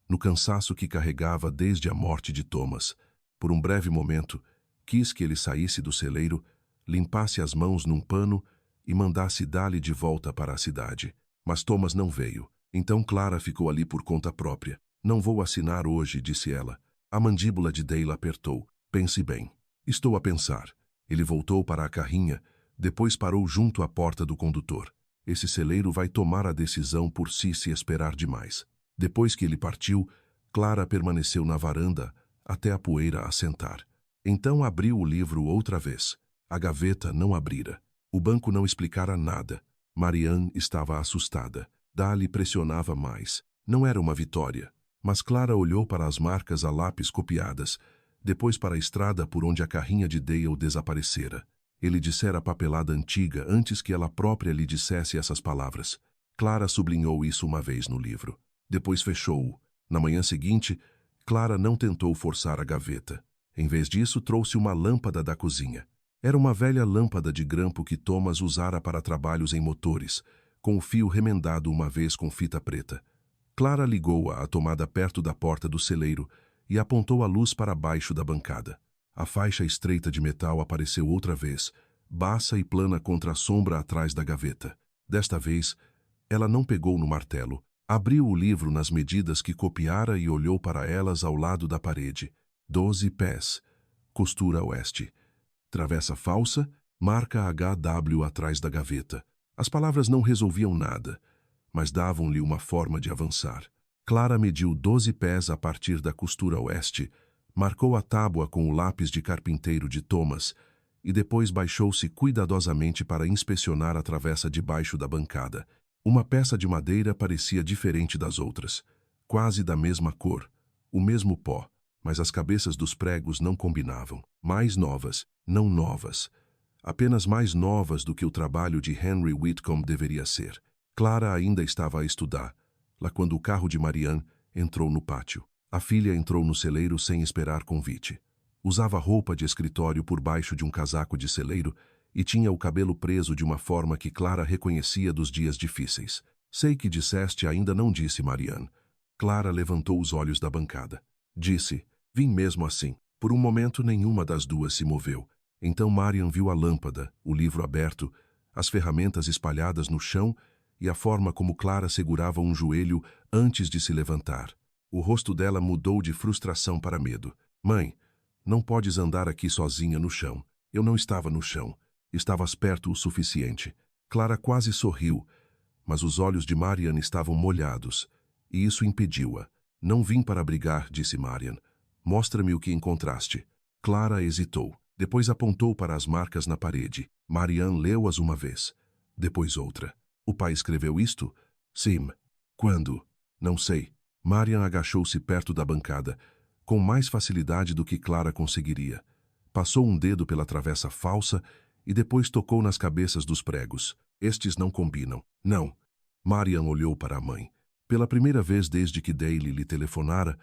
no cansaço que carregava desde a morte de Thomas. Por um breve momento, quis que ele saísse do celeiro, limpasse as mãos num pano e mandasse Dali de volta para a cidade. Mas Thomas não veio. Então Clara ficou ali por conta própria. Não vou assinar hoje, disse ela. A mandíbula de Dale apertou. Pense bem. Estou a pensar. Ele voltou para a carrinha, depois parou junto à porta do condutor. Esse celeiro vai tomar a decisão por si se esperar demais. Depois que ele partiu, Clara permaneceu na varanda até a poeira assentar. Então abriu o livro outra vez. A gaveta não abrira. O banco não explicara nada. Marianne estava assustada. Dali pressionava mais. Não era uma vitória. Mas Clara olhou para as marcas a lápis copiadas, depois para a estrada por onde a carrinha de Dale desaparecera. Ele dissera a papelada antiga antes que ela própria lhe dissesse essas palavras. Clara sublinhou isso uma vez no livro. Depois fechou-o. Na manhã seguinte, Clara não tentou forçar a gaveta. Em vez disso, trouxe uma lâmpada da cozinha. Era uma velha lâmpada de grampo que Thomas usara para trabalhos em motores, com o fio remendado uma vez com fita preta. Clara ligou-a à tomada perto da porta do celeiro e apontou a luz para baixo da bancada. A faixa estreita de metal apareceu outra vez, baixa e plana contra a sombra atrás da gaveta. Desta vez, ela não pegou no martelo. Abriu o livro nas medidas que copiara e olhou para elas ao lado da parede. 12 pés. Costura oeste. Travessa falsa, marca HW atrás da gaveta. As palavras não resolviam nada, mas davam-lhe uma forma de avançar. Clara mediu 12 pés a partir da costura oeste, Marcou a tábua com o lápis de carpinteiro de Thomas e depois baixou-se cuidadosamente para inspecionar a travessa debaixo da bancada. Uma peça de madeira parecia diferente das outras, quase da mesma cor, o mesmo pó, mas as cabeças dos pregos não combinavam. Mais novas, não novas. Apenas mais novas do que o trabalho de Henry Whitcomb deveria ser. Clara ainda estava a estudar, lá quando o carro de Marianne entrou no pátio. A filha entrou no celeiro sem esperar convite. Usava roupa de escritório por baixo de um casaco de celeiro e tinha o cabelo preso de uma forma que Clara reconhecia dos dias difíceis. Sei que disseste, ainda não disse Marianne. Clara levantou os olhos da bancada. Disse, vim mesmo assim. Por um momento nenhuma das duas se moveu. Então Marian viu a lâmpada, o livro aberto, as ferramentas espalhadas no chão e a forma como Clara segurava um joelho antes de se levantar. O rosto dela mudou de frustração para medo. Mãe, não podes andar aqui sozinha no chão. Eu não estava no chão. Estavas perto o suficiente. Clara quase sorriu, mas os olhos de Marian estavam molhados, e isso impediu-a. Não vim para brigar, disse Marian. Mostra-me o que encontraste. Clara hesitou. Depois apontou para as marcas na parede. Marian leu-as uma vez. Depois outra. O pai escreveu isto? Sim. Quando? Não sei. Marian agachou-se perto da bancada, com mais facilidade do que Clara conseguiria. Passou um dedo pela travessa falsa e depois tocou nas cabeças dos pregos. Estes não combinam. Não. Marian olhou para a mãe. Pela primeira vez desde que Daley lhe telefonara,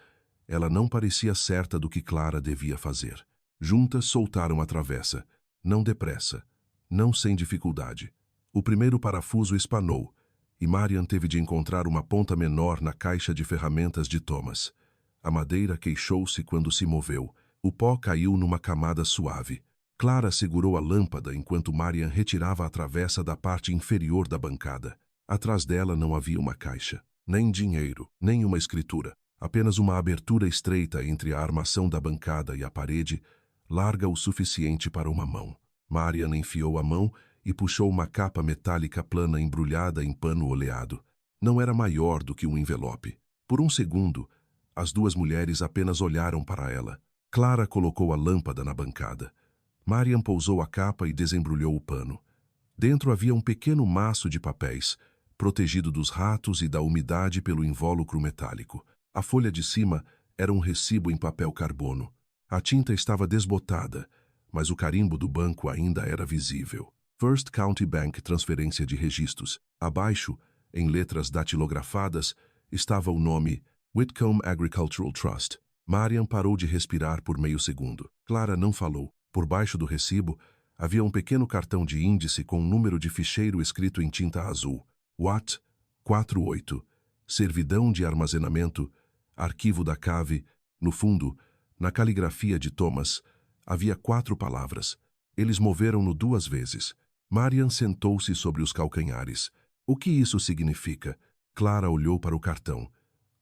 ela não parecia certa do que Clara devia fazer. Juntas soltaram a travessa. Não depressa. Não sem dificuldade. O primeiro parafuso espanou, e Marian teve de encontrar uma ponta menor na caixa de ferramentas de Thomas. A madeira queixou-se quando se moveu. O pó caiu numa camada suave. Clara segurou a lâmpada enquanto Marian retirava a travessa da parte inferior da bancada. Atrás dela não havia uma caixa, nem dinheiro, nem uma escritura. Apenas uma abertura estreita entre a armação da bancada e a parede, larga o suficiente para uma mão. Marian enfiou a mão e puxou uma capa metálica plana embrulhada em pano oleado. Não era maior do que um envelope. Por um segundo, as duas mulheres apenas olharam para ela. Clara colocou a lâmpada na bancada. Marian pousou a capa e desembrulhou o pano. Dentro havia um pequeno maço de papéis, protegido dos ratos e da umidade pelo invólucro metálico. A folha de cima era um recibo em papel carbono. A tinta estava desbotada, mas o carimbo do banco ainda era visível. First County Bank, transferência de registros. Abaixo, em letras datilografadas, estava o nome Whitcomb Agricultural Trust. Marian parou de respirar por meio segundo. Clara não falou. Por baixo do recibo, havia um pequeno cartão de índice com um número de ficheiro escrito em tinta azul. Watt 48. Servidão de armazenamento. Arquivo da cave. No fundo, na caligrafia de Thomas, havia 4 palavras. Eles moveram-no 2 vezes. Marian sentou-se sobre os calcanhares. O que isso significa? Clara olhou para o cartão.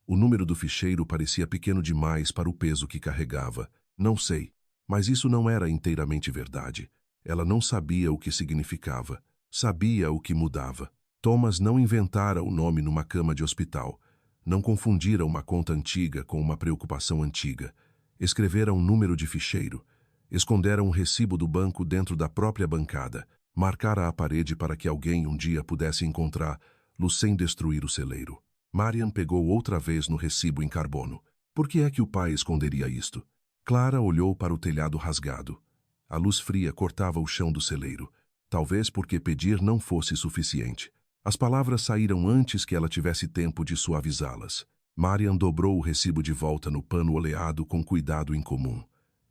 O número do ficheiro parecia pequeno demais para o peso que carregava. Não sei, mas isso não era inteiramente verdade. Ela não sabia o que significava. Sabia o que mudava. Thomas não inventara o nome numa cama de hospital. Não confundira uma conta antiga com uma preocupação antiga. Escrevera um número de ficheiro. Escondera um recibo do banco dentro da própria bancada. Marcara a parede para que alguém um dia pudesse encontrá-lo sem destruir o celeiro. Marian pegou outra vez no recibo em carbono. Por que é que o pai esconderia isto? Clara olhou para o telhado rasgado. A luz fria cortava o chão do celeiro. Talvez porque pedir não fosse suficiente. As palavras saíram antes que ela tivesse tempo de suavizá-las. Marian dobrou o recibo de volta no pano oleado com cuidado incomum.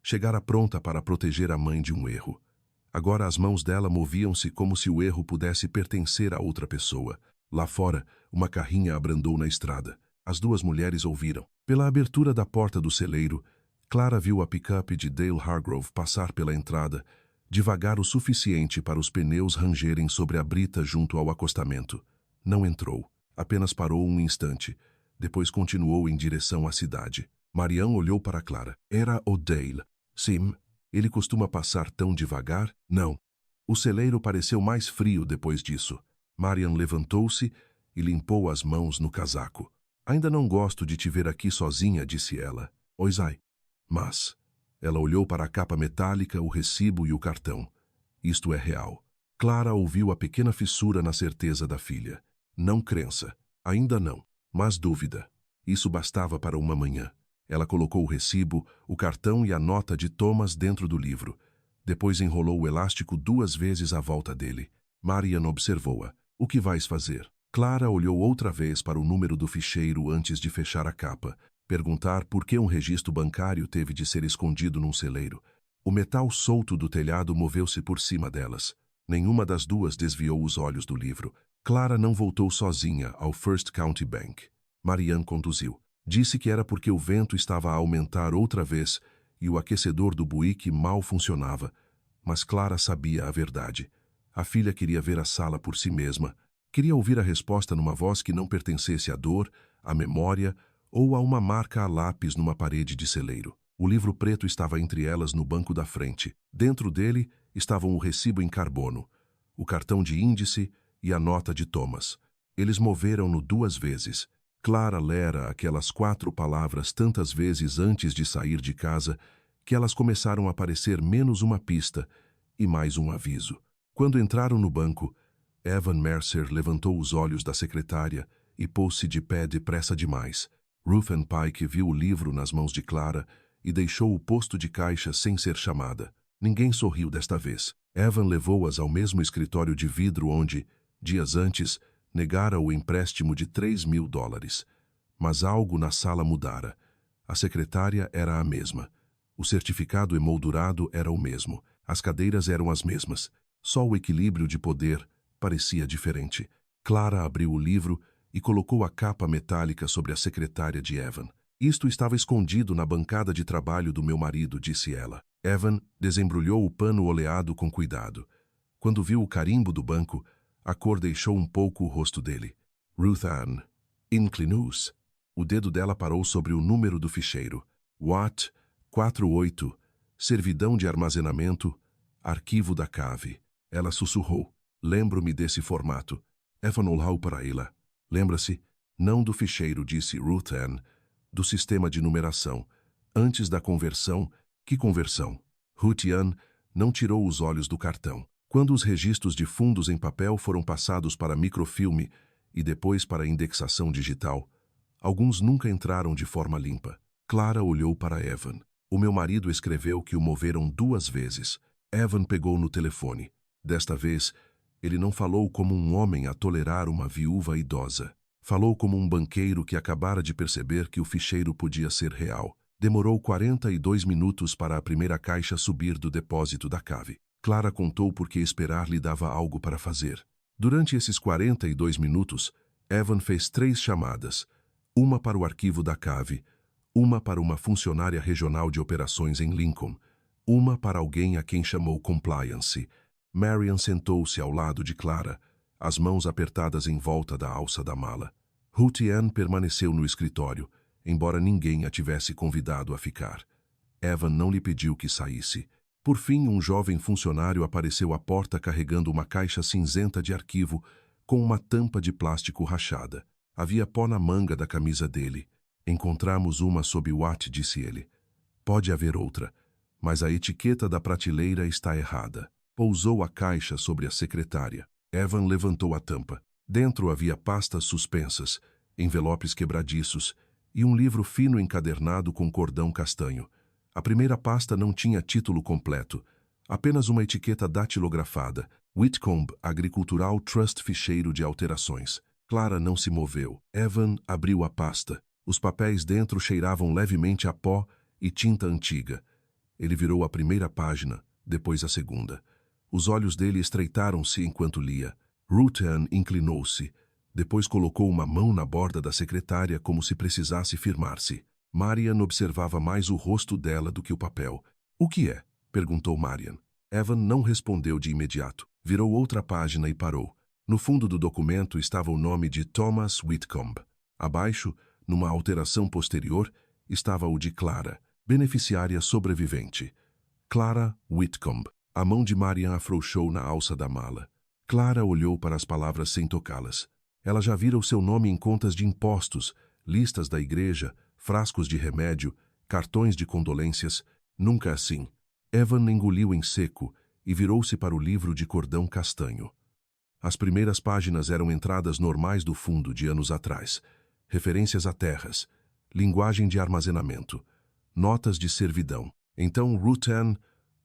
Chegara pronta para proteger a mãe de um erro. Agora as mãos dela moviam-se como se o erro pudesse pertencer a outra pessoa. Lá fora, uma carrinha abrandou na estrada. As duas mulheres ouviram. Pela abertura da porta do celeiro, Clara viu a picape de Dale Hargrove passar pela entrada, devagar o suficiente para os pneus rangerem sobre a brita junto ao acostamento. Não entrou. Apenas parou um instante. Depois continuou em direção à cidade. Marian olhou para Clara. Era o Dale. Sim. Ele costuma passar tão devagar? Não. O celeiro pareceu mais frio depois disso. Marian levantou-se e limpou as mãos no casaco. Ainda não gosto de te ver aqui sozinha, disse ela. Oi, Zai. Mas ela olhou para a capa metálica, o recibo e o cartão. Isto é real. Clara ouviu a pequena fissura na certeza da filha. Não crença. Ainda não. Mas dúvida. Isso bastava para uma manhã. Ela colocou o recibo, o cartão e a nota de Thomas dentro do livro. Depois enrolou o elástico 2 vezes à volta dele. Marian observou-a. O que vais fazer? Clara olhou outra vez para o número do ficheiro antes de fechar a capa. Perguntar por que um registro bancário teve de ser escondido num celeiro. O metal solto do telhado moveu-se por cima delas. Nenhuma das duas desviou os olhos do livro. Clara não voltou sozinha ao First County Bank. Marian conduziu. Disse que era porque o vento estava a aumentar outra vez e o aquecedor do Buick mal funcionava. Mas Clara sabia a verdade. A filha queria ver a sala por si mesma. Queria ouvir a resposta numa voz que não pertencesse à dor, à memória ou a uma marca a lápis numa parede de celeiro. O livro preto estava entre elas no banco da frente. Dentro dele estavam o recibo em carbono, o cartão de índice e a nota de Thomas. Eles moveram-no 2 vezes. Clara lera aquelas 4 palavras tantas vezes antes de sair de casa que elas começaram a parecer menos uma pista e mais um aviso. Quando entraram no banco, Evan Mercer levantou os olhos da secretária e pôs-se de pé depressa demais. Ruthann Pike viu o livro nas mãos de Clara e deixou o posto de caixa sem ser chamada. Ninguém sorriu desta vez. Evan levou-as ao mesmo escritório de vidro onde, dias antes, negara o empréstimo de $3.000. Mas algo na sala mudara. A secretária era a mesma. O certificado emoldurado era o mesmo. As cadeiras eram as mesmas. Só o equilíbrio de poder parecia diferente. Clara abriu o livro e colocou a capa metálica sobre a secretária de Evan. Isto estava escondido na bancada de trabalho do meu marido, disse ela. Evan desembrulhou o pano oleado com cuidado. Quando viu o carimbo do banco, a cor deixou um pouco o rosto dele. Ruthann inclinou-se. O dedo dela parou sobre o número do ficheiro. Watt 48, servidão de armazenamento, arquivo da cave. Ela sussurrou. Lembro-me desse formato. Evan olhou para ela. Lembra-se? Não do ficheiro, disse Ruthann, do sistema de numeração. Antes da conversão, que conversão? Ruthann não tirou os olhos do cartão. Quando os registros de fundos em papel foram passados para microfilme e depois para indexação digital, alguns nunca entraram de forma limpa. Clara olhou para Evan. O meu marido escreveu que o moveram 2 vezes. Evan pegou no telefone. Desta vez, ele não falou como um homem a tolerar uma viúva idosa. Falou como um banqueiro que acabara de perceber que o ficheiro podia ser real. Demorou 42 minutos para a primeira caixa subir do depósito da cave. Clara contou porque esperar lhe dava algo para fazer. Durante esses 42 minutos, Evan fez 3 chamadas. Uma para o arquivo da cave, uma para uma funcionária regional de operações em Lincoln, uma para alguém a quem chamou Compliance. Marian sentou-se ao lado de Clara, as mãos apertadas em volta da alça da mala. Ruthann permaneceu no escritório, embora ninguém a tivesse convidado a ficar. Evan não lhe pediu que saísse. Por fim, um jovem funcionário apareceu à porta carregando uma caixa cinzenta de arquivo com uma tampa de plástico rachada. Havia pó na manga da camisa dele. Encontramos uma sob Watt, disse ele. Pode haver outra, mas a etiqueta da prateleira está errada. Pousou a caixa sobre a secretária. Evan levantou a tampa. Dentro havia pastas suspensas, envelopes quebradiços e um livro fino encadernado com cordão castanho. A primeira pasta não tinha título completo, apenas uma etiqueta datilografada. Whitcomb Agricultural Trust Ficheiro de Alterações. Clara não se moveu. Evan abriu a pasta. Os papéis dentro cheiravam levemente a pó e tinta antiga. Ele virou a primeira página, depois a segunda. Os olhos dele estreitaram-se enquanto lia. Ruthann inclinou-se. Depois colocou uma mão na borda da secretária como se precisasse firmar-se. Marian observava mais o rosto dela do que o papel. O que é? Perguntou Marian. Evan não respondeu de imediato. Virou outra página e parou. No fundo do documento estava o nome de Thomas Whitcomb. Abaixo, numa alteração posterior, estava o de Clara, beneficiária sobrevivente. Clara Whitcomb. A mão de Marian afrouxou na alça da mala. Clara olhou para as palavras sem tocá-las. Ela já vira o seu nome em contas de impostos, listas da igreja, frascos de remédio cartões de condolências, nunca assim. Evan engoliu em seco e virou-se para o livro de cordão castanho. As primeiras páginas eram entradas normais do fundo de anos atrás, referências a terras, linguagem de armazenamento, notas de servidão. Então Ruth Ann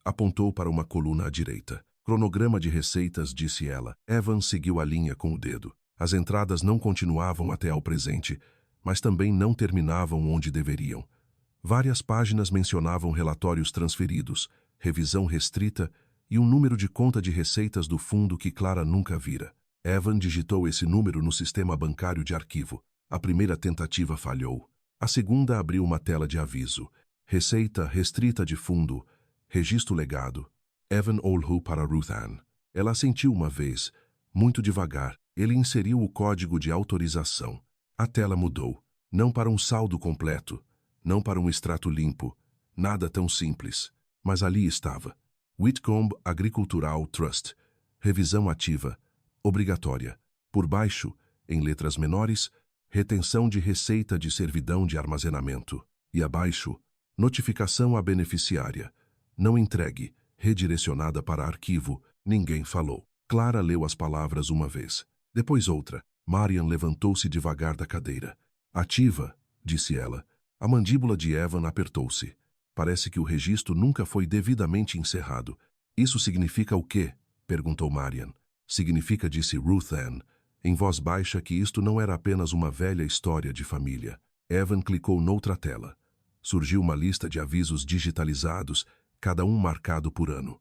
apontou para uma coluna à direita. Cronograma de receitas, disse ela. Evan seguiu a linha com o dedo. As entradas não continuavam até ao presente, mas também não terminavam onde deveriam. Várias páginas mencionavam relatórios transferidos, revisão restrita e um número de conta de receitas do fundo que Clara nunca vira. Evan digitou esse número no sistema bancário de arquivo. A primeira tentativa falhou. A segunda abriu uma tela de aviso. Receita restrita de fundo. Registro legado. Evan olhou para Ruth Ann. Ela assentiu uma vez, muito devagar. Ele inseriu o código de autorização. A tela mudou. Não para um saldo completo, não para um extrato limpo, nada tão simples. Mas ali estava. Whitcomb Agricultural Trust. Revisão ativa. Obrigatória. Por baixo, em letras menores, retenção de receita de servidão de armazenamento. E abaixo, notificação à beneficiária. Não entregue. Redirecionada para arquivo. Ninguém falou. Clara leu as palavras uma vez. Depois outra. Marian levantou-se devagar da cadeira. Ativa, disse ela. A mandíbula de Evan apertou-se. Parece que o registro nunca foi devidamente encerrado. Isso significa o quê? Perguntou Marian. Significa, disse Ruth Ann, em voz baixa, que isto não era apenas uma velha história de família. Evan clicou noutra tela. Surgiu uma lista de avisos digitalizados, cada um marcado por ano.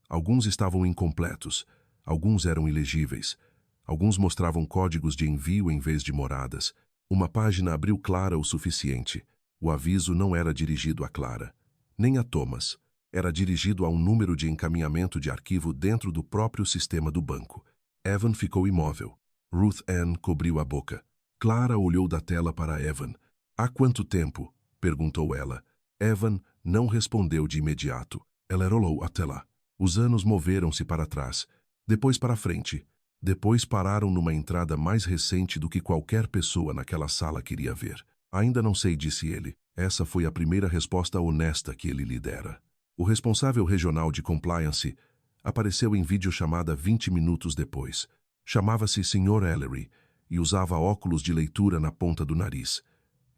Alguns estavam incompletos, alguns eram ilegíveis, alguns mostravam códigos de envio em vez de moradas. Uma página abriu Clara o suficiente. O aviso não era dirigido a Clara, nem a Thomas. Era dirigido a um número de encaminhamento de arquivo dentro do próprio sistema do banco. Evan ficou imóvel. Ruth Ann cobriu a boca. Clara olhou da tela para Evan. Há quanto tempo? Perguntou ela. Evan não respondeu de imediato. Ela rolou até lá. Os anos moveram-se para trás, depois para frente. Depois pararam numa entrada mais recente do que qualquer pessoa naquela sala queria ver. Ainda não sei, disse ele. Essa foi a primeira resposta honesta que ele lhe dera. O responsável regional de compliance apareceu em videochamada 20 minutos depois. Chamava-se Sr. Ellery e usava óculos de leitura na ponta do nariz.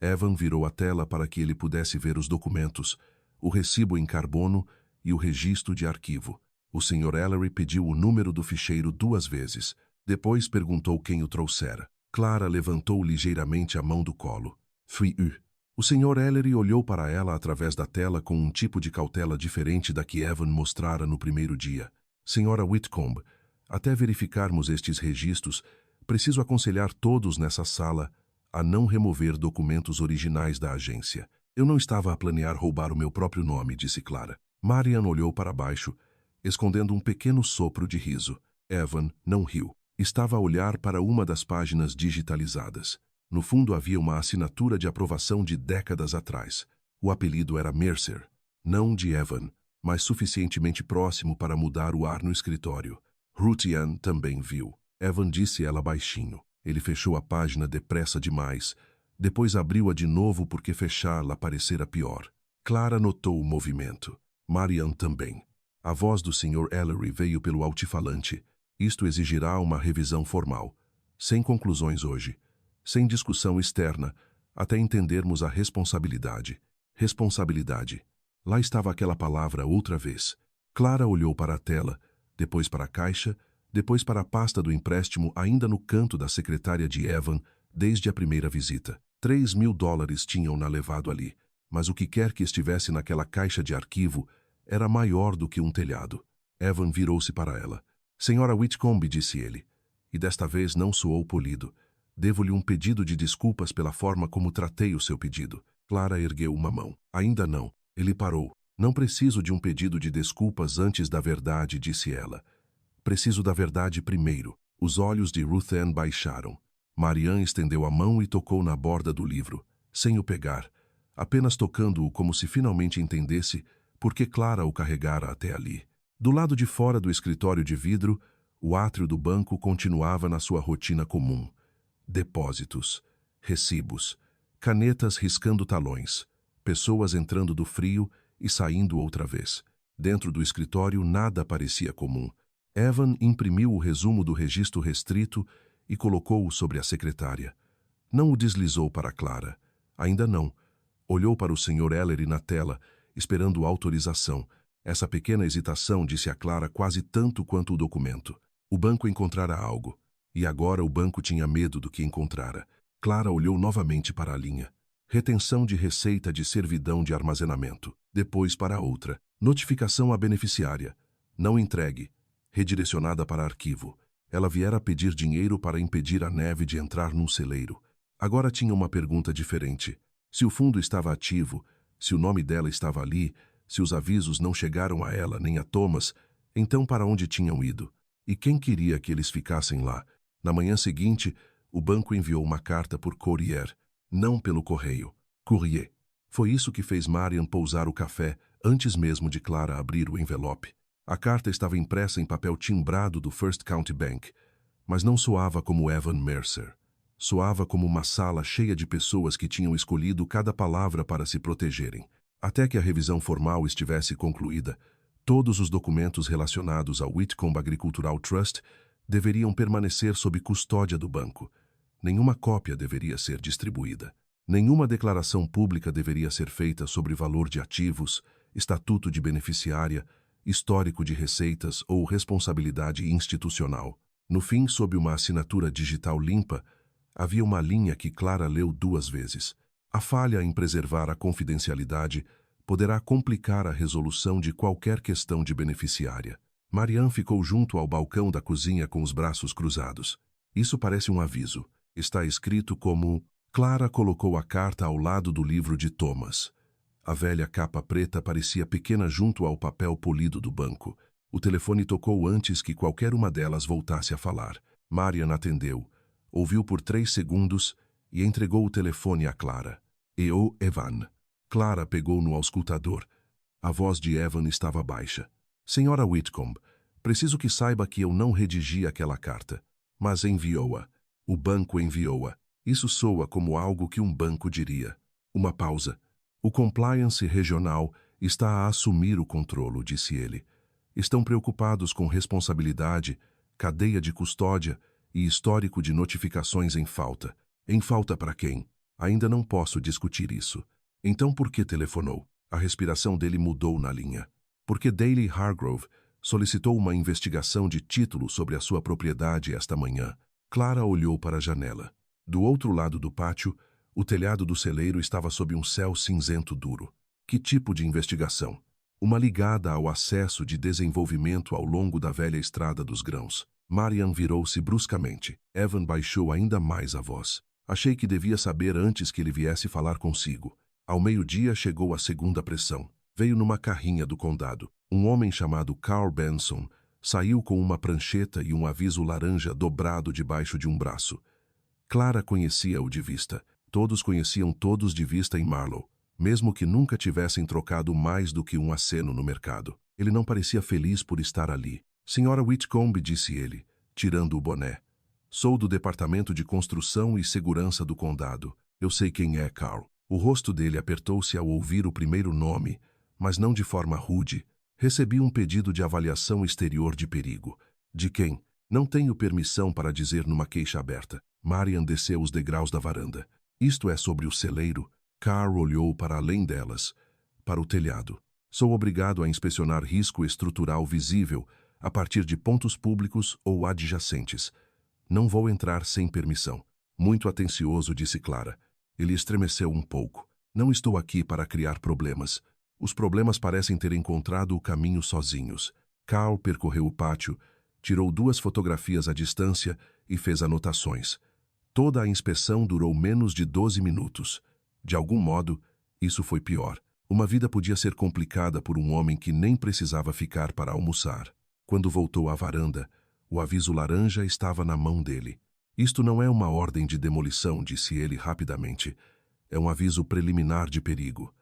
Evan virou a tela para que ele pudesse ver os documentos, o recibo em carbono e o registro de arquivo. O Sr. Ellery pediu o número do ficheiro 2 vezes. Depois perguntou quem o trouxera. Clara levantou ligeiramente a mão do colo. Fui eu. O Sr. Ellery olhou para ela através da tela com um tipo de cautela diferente da que Evan mostrara no primeiro dia. Senhora Whitcomb, até verificarmos estes registros, preciso aconselhar todos nessa sala a não remover documentos originais da agência. Eu não estava a planear roubar o meu próprio nome, disse Clara. Marian olhou para baixo, escondendo um pequeno sopro de riso. Evan não riu. Estava a olhar para uma das páginas digitalizadas. No fundo havia uma assinatura de aprovação de décadas atrás. O apelido era Mercer, não de Evan, mas suficientemente próximo para mudar o ar no escritório. Ruth Ann também viu. Evan disse ela baixinho. Ele fechou a página depressa demais. Depois abriu-a de novo porque fechá-la parecera pior. Clara notou o movimento. Marian também. A voz do Sr. Ellery veio pelo altifalante. Isto exigirá uma revisão formal. Sem conclusões hoje. Sem discussão externa, até entendermos a responsabilidade. Responsabilidade. Lá estava aquela palavra outra vez. Clara olhou para a tela, depois para a caixa, depois para a pasta do empréstimo ainda no canto da secretária de Evan, desde a primeira visita. $3.000 tinham-na levado ali, mas o que quer que estivesse naquela caixa de arquivo era maior do que um telhado. Evan virou-se para ela. Senhora Whitcomb, disse ele, e desta vez não soou polido. Devo-lhe um pedido de desculpas pela forma como tratei o seu pedido. Clara ergueu uma mão. Ainda não. Ele parou. Não preciso de um pedido de desculpas antes da verdade, disse ela. Preciso da verdade primeiro. Os olhos de Ruth Ann baixaram. Marian estendeu a mão e tocou na borda do livro, sem o pegar, apenas tocando-o como se finalmente entendesse por que Clara o carregara até ali. Do lado de fora do escritório de vidro, o átrio do banco continuava na sua rotina comum. Depósitos, recibos, canetas riscando talões, pessoas entrando do frio e saindo outra vez. Dentro do escritório nada parecia comum. Evan imprimiu o resumo do registro restrito e colocou-o sobre a secretária. Não o deslizou para Clara. Ainda não. Olhou para o Sr. Ellery na tela, esperando autorização. Essa pequena hesitação disse a Clara quase tanto quanto o documento. O banco encontrara algo. E agora o banco tinha medo do que encontrara. Clara olhou novamente para a linha. Retenção de receita de servidão de armazenamento. Depois para outra. Notificação à beneficiária. Não entregue. Redirecionada para arquivo. Ela viera pedir dinheiro para impedir a neve de entrar num celeiro. Agora tinha uma pergunta diferente. Se o fundo estava ativo, se o nome dela estava ali, se os avisos não chegaram a ela nem a Thomas, então para onde tinham ido? E quem queria que eles ficassem lá? Na manhã seguinte, o banco enviou uma carta por courier, não pelo correio. Courrier. Foi isso que fez Marian pousar o café antes mesmo de Clara abrir o envelope. A carta estava impressa em papel timbrado do First County Bank, mas não soava como Evan Mercer. Soava como uma sala cheia de pessoas que tinham escolhido cada palavra para se protegerem. Até que a revisão formal estivesse concluída, todos os documentos relacionados ao Whitcomb Agricultural Trust deveriam permanecer sob custódia do banco. Nenhuma cópia deveria ser distribuída. Nenhuma declaração pública deveria ser feita sobre valor de ativos, estatuto de beneficiária, histórico de receitas ou responsabilidade institucional. No fim, sob uma assinatura digital limpa, havia uma linha que Clara leu 2 vezes. A falha em preservar a confidencialidade poderá complicar a resolução de qualquer questão de beneficiária. Marian ficou junto ao balcão da cozinha com os braços cruzados. Isso parece um aviso. Está escrito como... Clara colocou a carta ao lado do livro de Thomas. A velha capa preta parecia pequena junto ao papel polido do banco. O telefone tocou antes que qualquer uma delas voltasse a falar. Marian atendeu. Ouviu por 3 segundos e entregou o telefone a Clara. Eu, Evan. Clara pegou no auscultador. A voz de Evan estava baixa. Senhora Whitcomb, preciso que saiba que eu não redigi aquela carta, mas enviou-a. O banco enviou-a. Isso soa como algo que um banco diria. Uma pausa. O compliance regional está a assumir o controlo, disse ele. Estão preocupados com responsabilidade, cadeia de custódia e histórico de notificações em falta. Em falta para quem? Ainda não posso discutir isso. Então por que telefonou? A respiração dele mudou na linha. Porque Daley Hargrove solicitou uma investigação de título sobre a sua propriedade esta manhã. Clara olhou para a janela. Do outro lado do pátio, o telhado do celeiro estava sob um céu cinzento duro. Que tipo de investigação? Uma ligada ao acesso de desenvolvimento ao longo da velha estrada dos grãos. Marian virou-se bruscamente. Evan baixou ainda mais a voz. Achei que devia saber antes que ele viesse falar consigo. Ao meio-dia chegou a segunda pressão. Veio numa carrinha do condado. Um homem chamado Carl Benson saiu com uma prancheta e um aviso laranja dobrado debaixo de um braço. Clara conhecia-o de vista. Todos conheciam todos de vista em Marlow, mesmo que nunca tivessem trocado mais do que um aceno no mercado. Ele não parecia feliz por estar ali. Senhora Whitcomb, disse ele, tirando o boné. Sou do Departamento de Construção e Segurança do Condado. Eu sei quem é Carl. O rosto dele apertou-se ao ouvir o primeiro nome, mas não de forma rude. Recebi um pedido de avaliação exterior de perigo. De quem? Não tenho permissão para dizer numa queixa aberta. Marian desceu os degraus da varanda. Isto é sobre o celeiro? Carl olhou para além delas, para o telhado. Sou obrigado a inspecionar risco estrutural visível a partir de pontos públicos ou adjacentes. Não vou entrar sem permissão. Muito atencioso, disse Clara. Ele estremeceu um pouco. Não estou aqui para criar problemas. Os problemas parecem ter encontrado o caminho sozinhos. Carl percorreu o pátio, tirou 2 fotografias à distância e fez anotações. Toda a inspeção durou menos de 12 minutos. De algum modo, isso foi pior. Uma vida podia ser complicada por um homem que nem precisava ficar para almoçar. Quando voltou à varanda, o aviso laranja estava na mão dele. Isto não é uma ordem de demolição, disse ele rapidamente. É um aviso preliminar de perigo.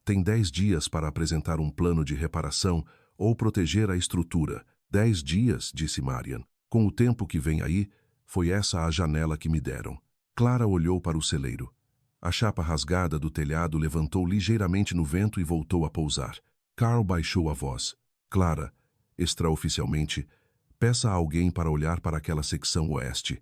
Tem 10 dias para apresentar um plano de reparação ou proteger a estrutura. 10 dias, disse Marian. Com o tempo que vem aí, foi essa a janela que me deram. Clara olhou para o celeiro. A chapa rasgada do telhado levantou ligeiramente no vento e voltou a pousar. Carl baixou a voz. Clara, extraoficialmente, peça a alguém para olhar para aquela secção oeste.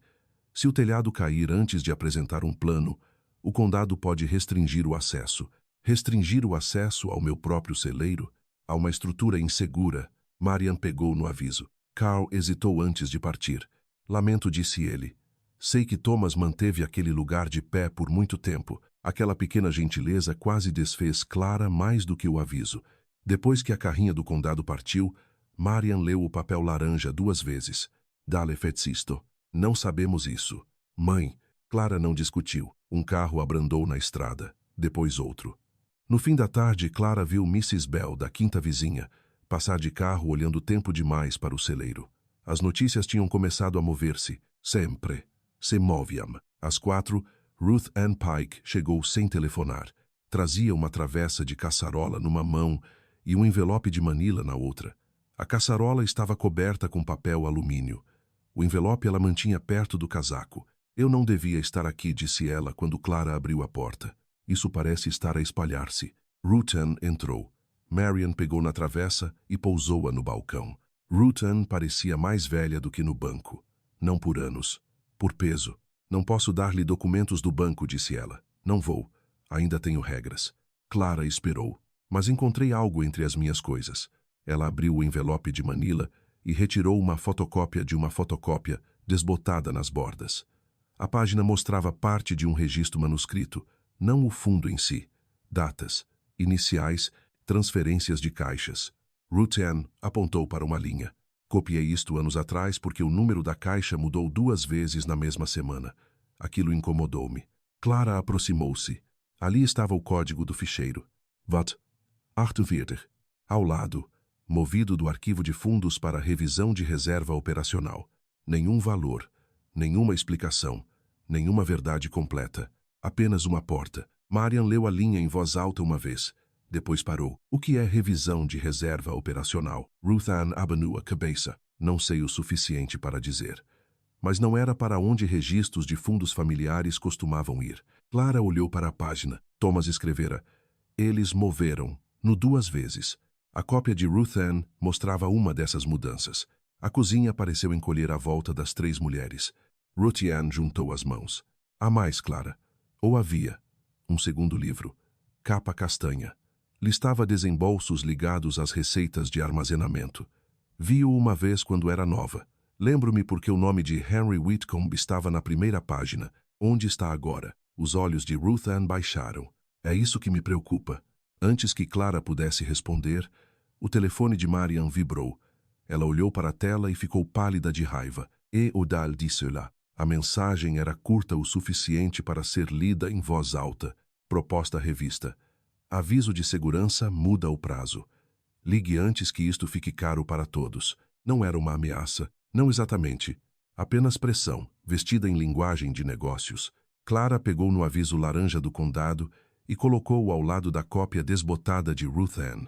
Se o telhado cair antes de apresentar um plano, o condado pode restringir o acesso. Restringir o acesso ao meu próprio celeiro? A uma estrutura insegura. Marian pegou no aviso. Carl hesitou antes de partir. Lamento, disse ele. Sei que Thomas manteve aquele lugar de pé por muito tempo. Aquela pequena gentileza quase desfez Clara mais do que o aviso. Depois que a carrinha do condado partiu, Marian leu o papel laranja 2 vezes. Dale fetzisto. Não sabemos isso. Mãe, Clara não discutiu. Um carro abrandou na estrada. Depois outro. No fim da tarde, Clara viu Mrs. Bell, da quinta vizinha, passar de carro olhando tempo demais para o celeiro. As notícias tinham começado a mover-se. Sempre. Se moviam. Às 4, Ruth Ann Pike chegou sem telefonar. Trazia uma travessa de caçarola numa mão e um envelope de Manila na outra. A caçarola estava coberta com papel alumínio. O envelope ela mantinha perto do casaco. Eu não devia estar aqui, disse ela quando Clara abriu a porta. Isso parece estar a espalhar-se. Ruth Ann entrou. Marian pegou na travessa e pousou-a no balcão. Ruth Ann parecia mais velha do que no banco. Não por anos. Por peso. Não posso dar-lhe documentos do banco, disse ela. Não vou. Ainda tenho regras. Clara esperou. Mas encontrei algo entre as minhas coisas. Ela abriu o envelope de Manila e retirou uma fotocópia de uma fotocópia desbotada nas bordas. A página mostrava parte de um registro manuscrito, não o fundo em si. Datas, iniciais, transferências de caixas. Ruth Ann apontou para uma linha. Copiei isto anos atrás porque o número da caixa mudou 2 vezes na mesma semana. Aquilo incomodou-me. Clara aproximou-se. Ali estava o código do ficheiro. Wat? 48. Ao lado, movido do arquivo de fundos para revisão de reserva operacional. Nenhum valor, nenhuma explicação, nenhuma verdade completa. Apenas uma porta. Marian leu a linha em voz alta uma vez. Depois parou. O que é revisão de reserva operacional? Ruth Ann abanou a cabeça. Não sei o suficiente para dizer. Mas não era para onde registros de fundos familiares costumavam ir. Clara olhou para a página. Thomas escrevera. Eles moveram, no 2 vezes. A cópia de Ruth Ann mostrava uma dessas mudanças. A cozinha pareceu encolher à volta das 3 mulheres. Ruth Ann juntou as mãos. Há mais, Clara. Ou havia. Um segundo livro. Capa castanha. Listava desembolsos ligados às receitas de armazenamento. Vi-o uma vez quando era nova. Lembro-me porque o nome de Henry Whitcomb estava na primeira página. Onde está agora? Os olhos de Ruth Ann baixaram. É isso que me preocupa. Antes que Clara pudesse responder, o telefone de Marian vibrou. Ela olhou para a tela e ficou pálida de raiva. E Odal disse-lhe. A mensagem era curta o suficiente para ser lida em voz alta. Proposta à revista. Aviso de segurança muda o prazo. Ligue antes que isto fique caro para todos. Não era uma ameaça. Não exatamente. Apenas pressão, vestida em linguagem de negócios. Clara pegou no aviso laranja do condado e colocou-o ao lado da cópia desbotada de Ruth Ann.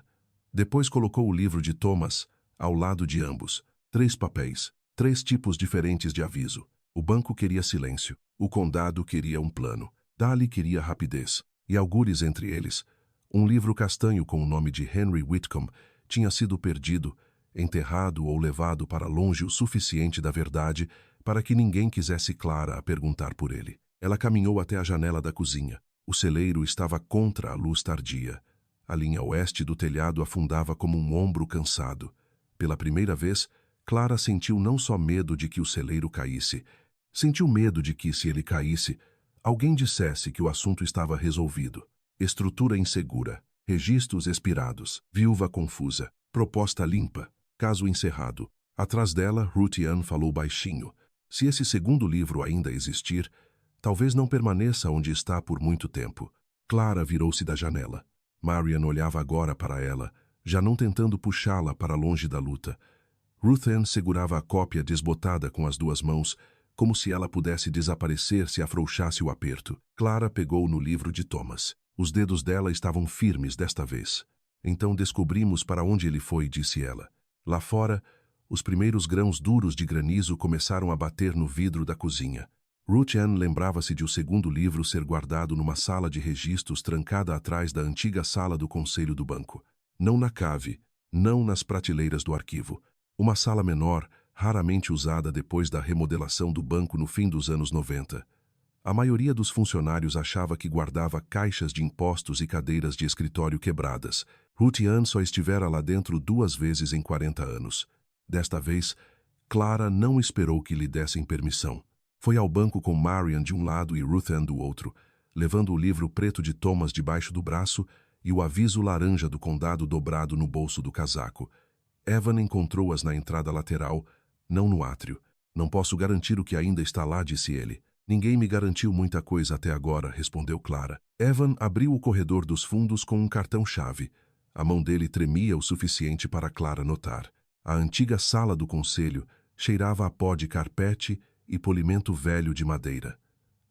Depois colocou o livro de Thomas ao lado de ambos. 3 papéis, 3 tipos diferentes de aviso. O banco queria silêncio. O condado queria um plano. Dali queria rapidez. E algures entre eles. Um livro castanho com o nome de Henry Whitcomb tinha sido perdido, enterrado ou levado para longe o suficiente da verdade para que ninguém quisesse Clara a perguntar por ele. Ela caminhou até a janela da cozinha. O celeiro estava contra a luz tardia. A linha oeste do telhado afundava como um ombro cansado. Pela primeira vez, Clara sentiu não só medo de que o celeiro caísse, sentiu medo de que, se ele caísse, alguém dissesse que o assunto estava resolvido. Estrutura insegura, registros expirados, viúva confusa, proposta limpa, caso encerrado. Atrás dela, Ruth Ann falou baixinho. Se esse segundo livro ainda existir, talvez não permaneça onde está por muito tempo. Clara virou-se da janela. Marian olhava agora para ela, já não tentando puxá-la para longe da luta. Ruth Ann segurava a cópia desbotada com as 2 mãos, como se ela pudesse desaparecer se afrouxasse o aperto. Clara pegou no livro de Thomas. Os dedos dela estavam firmes desta vez. Então descobrimos para onde ele foi, disse ela. Lá fora, os primeiros grãos duros de granizo começaram a bater no vidro da cozinha. Ruth Ann lembrava-se de o segundo livro ser guardado numa sala de registros trancada atrás da antiga sala do conselho do banco. Não na cave, não nas prateleiras do arquivo. Uma sala menor, raramente usada depois da remodelação do banco no fim dos anos 90. A maioria dos funcionários achava que guardava caixas de impostos e cadeiras de escritório quebradas. Ruth Ann só estivera lá dentro 2 vezes em 40 anos. Desta vez, Clara não esperou que lhe dessem permissão. Foi ao banco com Marian de um lado e Ruth Ann do outro, levando o livro preto de Thomas debaixo do braço e o aviso laranja do condado dobrado no bolso do casaco. Evan encontrou-as na entrada lateral, não no átrio. Não posso garantir o que ainda está lá, disse ele. Ninguém me garantiu muita coisa até agora, respondeu Clara. Evan abriu o corredor dos fundos com um cartão-chave. A mão dele tremia o suficiente para Clara notar. A antiga sala do conselho cheirava a pó de carpete e polimento velho de madeira.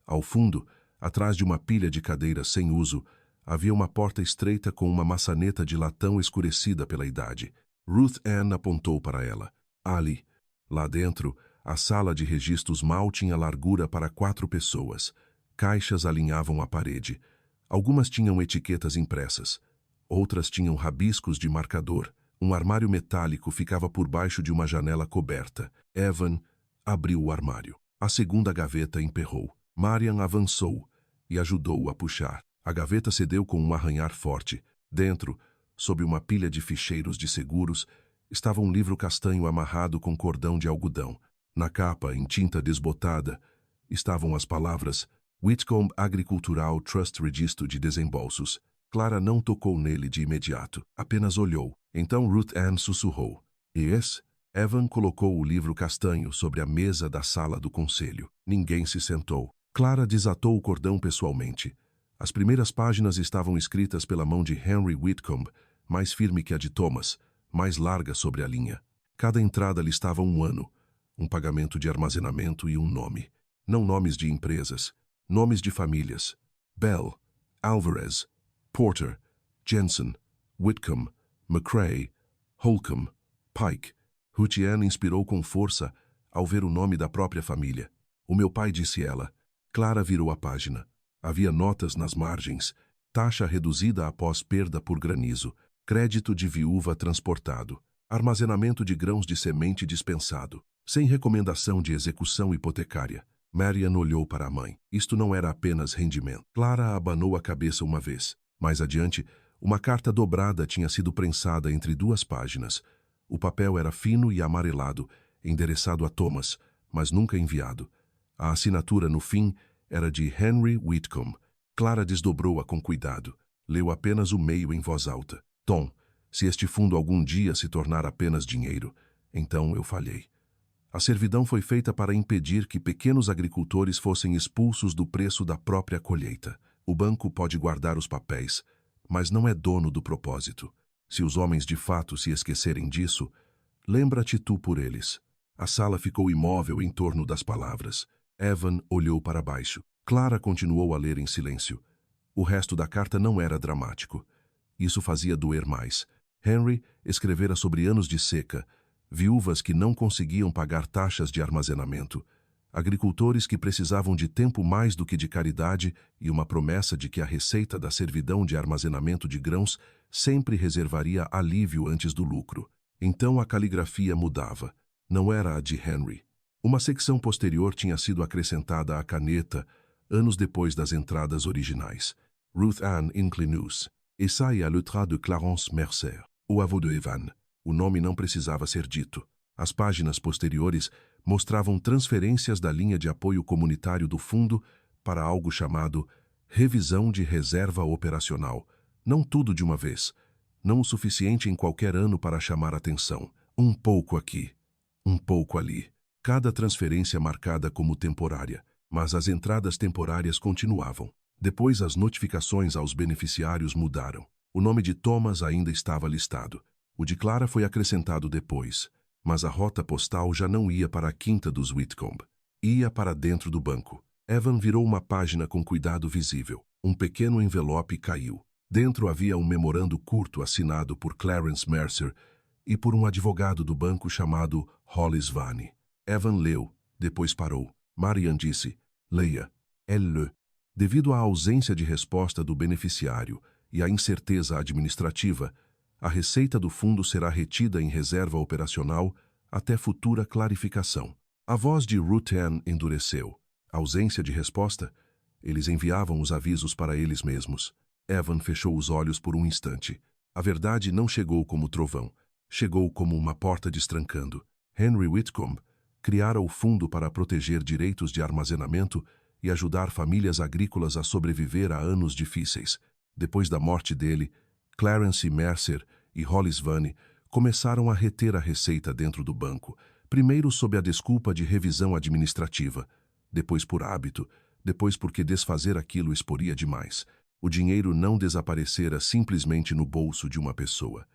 Ao fundo, atrás de uma pilha de cadeiras sem uso, havia uma porta estreita com uma maçaneta de latão escurecida pela idade. Ruth Ann apontou para ela. Ali. Lá dentro, a sala de registros mal tinha largura para 4 pessoas. Caixas alinhavam a parede. Algumas tinham etiquetas impressas. Outras tinham rabiscos de marcador. Um armário metálico ficava por baixo de uma janela coberta. Evan abriu o armário. A segunda gaveta emperrou. Marian avançou e ajudou-o a puxar. A gaveta cedeu com um arranhar forte. Dentro, sob uma pilha de ficheiros de seguros, estava um livro castanho amarrado com cordão de algodão. Na capa, em tinta desbotada, estavam as palavras Whitcomb Agricultural Trust Registro de Desembolsos. Clara não tocou nele de imediato, apenas olhou. Então Ruth Ann sussurrou. Yes? Evan colocou o livro castanho sobre a mesa da sala do conselho. Ninguém se sentou. Clara desatou o cordão pessoalmente. As primeiras páginas estavam escritas pela mão de Henry Whitcomb, mais firme que a de Thomas, mais larga sobre a linha. Cada entrada listava um ano, um pagamento de armazenamento e um nome. Não nomes de empresas, nomes de famílias. Bell, Alvarez, Porter, Jensen, Whitcomb, McCrae, Holcomb, Pike. Ruth Ann inspirou com força ao ver o nome da própria família. O meu pai, disse ela. Clara virou a página. Havia notas nas margens, taxa reduzida após perda por granizo, crédito de viúva transportado, armazenamento de grãos de semente dispensado, sem recomendação de execução hipotecária. Marian olhou para a mãe. Isto não era apenas rendimento. Clara abanou a cabeça uma vez. Mais adiante, uma carta dobrada tinha sido prensada entre 2 páginas. O papel era fino e amarelado, endereçado a Thomas, mas nunca enviado. A assinatura, no fim, era de Henry Whitcomb. Clara desdobrou-a com cuidado. Leu apenas o meio em voz alta. Tom, se este fundo algum dia se tornar apenas dinheiro, então eu falhei. A servidão foi feita para impedir que pequenos agricultores fossem expulsos do preço da própria colheita. O banco pode guardar os papéis, mas não é dono do propósito. Se os homens de fato se esquecerem disso, lembra-te tu por eles. A sala ficou imóvel em torno das palavras. Evan olhou para baixo. Clara continuou a ler em silêncio. O resto da carta não era dramático. Isso fazia doer mais. Henry escrevera sobre anos de seca, viúvas que não conseguiam pagar taxas de armazenamento, agricultores que precisavam de tempo mais do que de caridade e uma promessa de que a receita da servidão de armazenamento de grãos sempre reservaria alívio antes do lucro. Então a caligrafia mudava. Não era a de Henry. Uma secção posterior tinha sido acrescentada à caneta, anos depois das entradas originais. Ruth Ann Inclinus, Essai à lettre de Clarence Mercer, o avô de Evan. O nome não precisava ser dito. As páginas posteriores mostravam transferências da linha de apoio comunitário do fundo para algo chamado Revisão de Reserva Operacional. Não tudo de uma vez. Não o suficiente em qualquer ano para chamar atenção. Um pouco aqui, um pouco ali. Cada transferência marcada como temporária, mas as entradas temporárias continuavam. Depois as notificações aos beneficiários mudaram. O nome de Thomas ainda estava listado. O de Clara foi acrescentado depois, mas a rota postal já não ia para a quinta dos Whitcomb. Ia para dentro do banco. Evan virou uma página com cuidado visível. Um pequeno envelope caiu. Dentro havia um memorando curto assinado por Clarence Mercer e por um advogado do banco chamado Hollis Vane. Evan leu, depois parou. Marian disse, Leia. Elle. Devido à ausência de resposta do beneficiário e à incerteza administrativa, a receita do fundo será retida em reserva operacional até futura clarificação. A voz de Ruth Ann endureceu. Ausência de resposta? Eles enviavam os avisos para eles mesmos. Evan fechou os olhos por um instante. A verdade não chegou como trovão. Chegou como uma porta destrancando. Henry Whitcomb criara o fundo para proteger direitos de armazenamento e ajudar famílias agrícolas a sobreviver a anos difíceis. Depois da morte dele, Clarence Mercer e Hollis Vane começaram a reter a receita dentro do banco, primeiro sob a desculpa de revisão administrativa, depois por hábito, depois porque desfazer aquilo exporia demais. O dinheiro não desaparecera simplesmente no bolso de uma pessoa.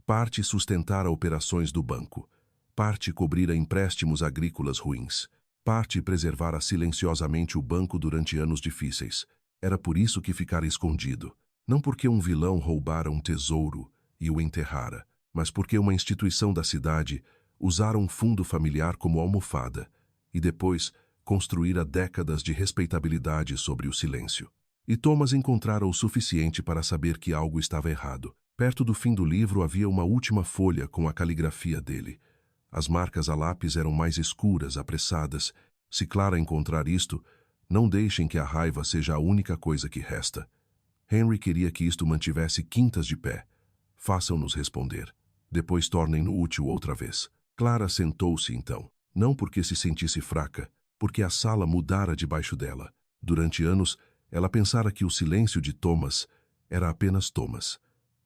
Parte sustentara operações do banco, parte cobrira empréstimos agrícolas ruins, parte preservara silenciosamente o banco durante anos difíceis. Era por isso que ficara escondido. Não porque um vilão roubara um tesouro e o enterrara, mas porque uma instituição da cidade usara um fundo familiar como almofada e depois construíra décadas de respeitabilidade sobre o silêncio. E Thomas encontrara o suficiente para saber que algo estava errado. Perto do fim do livro havia uma última folha com a caligrafia dele. As marcas a lápis eram mais escuras, apressadas. Se Clara encontrar isto, não deixem que a raiva seja a única coisa que resta. Henry queria que isto mantivesse Quintas de pé. Façam-nos responder. Depois tornem-no útil outra vez. Clara sentou-se então, não porque se sentisse fraca, porque a sala mudara debaixo dela. Durante anos, ela pensara que o silêncio de Thomas era apenas Thomas.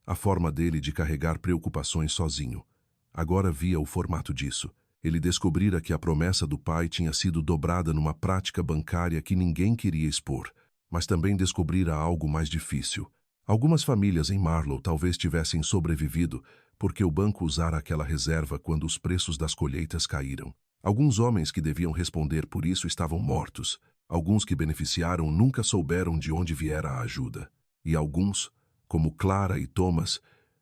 A forma dele de carregar preocupações sozinho. Agora via o formato disso. Ele descobrira que a promessa do pai tinha sido dobrada numa prática bancária que ninguém queria expor, mas também descobrira algo mais difícil. Algumas famílias em Marlow talvez tivessem sobrevivido porque o banco usara aquela reserva quando os preços das colheitas caíram. Alguns homens que deviam responder por isso estavam mortos. Alguns que beneficiaram nunca souberam de onde viera a ajuda. E alguns, como Clara e Thomas,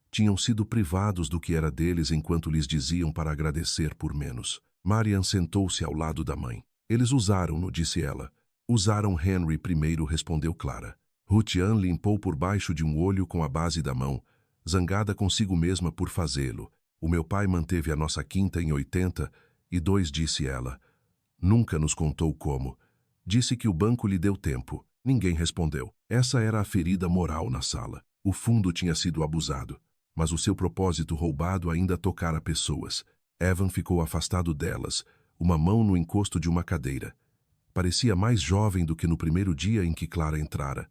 tinham sido privados do que era deles enquanto lhes diziam para agradecer por menos. Marian sentou-se ao lado da mãe. Eles usaram-no, disse ela. Usaram Henry primeiro, respondeu Clara. Ruth Ann limpou por baixo de um olho com a base da mão, zangada consigo mesma por fazê-lo. O meu pai manteve a nossa quinta em 82, disse ela. Nunca nos contou como. Disse que o banco lhe deu tempo. Ninguém respondeu. Essa era a ferida moral na sala. O fundo tinha sido abusado, mas o seu propósito roubado ainda tocara pessoas. Evan ficou afastado delas, uma mão no encosto de uma cadeira. Parecia mais jovem do que no primeiro dia em que Clara entrara.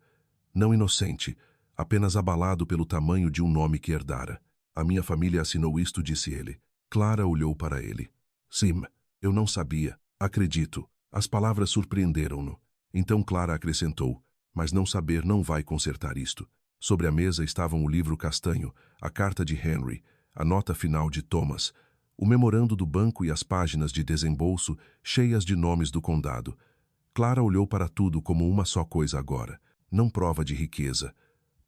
Não inocente, apenas abalado pelo tamanho de um nome que herdara. A minha família assinou isto, disse ele. Clara olhou para ele. Sim, eu não sabia. Acredito. As palavras surpreenderam-no. Então Clara acrescentou, mas não saber não vai consertar isto. Sobre a mesa estavam o livro castanho, a carta de Henry, a nota final de Thomas, o memorando do banco e as páginas de desembolso cheias de nomes do condado. Clara olhou para tudo como uma só coisa agora. Não prova de riqueza,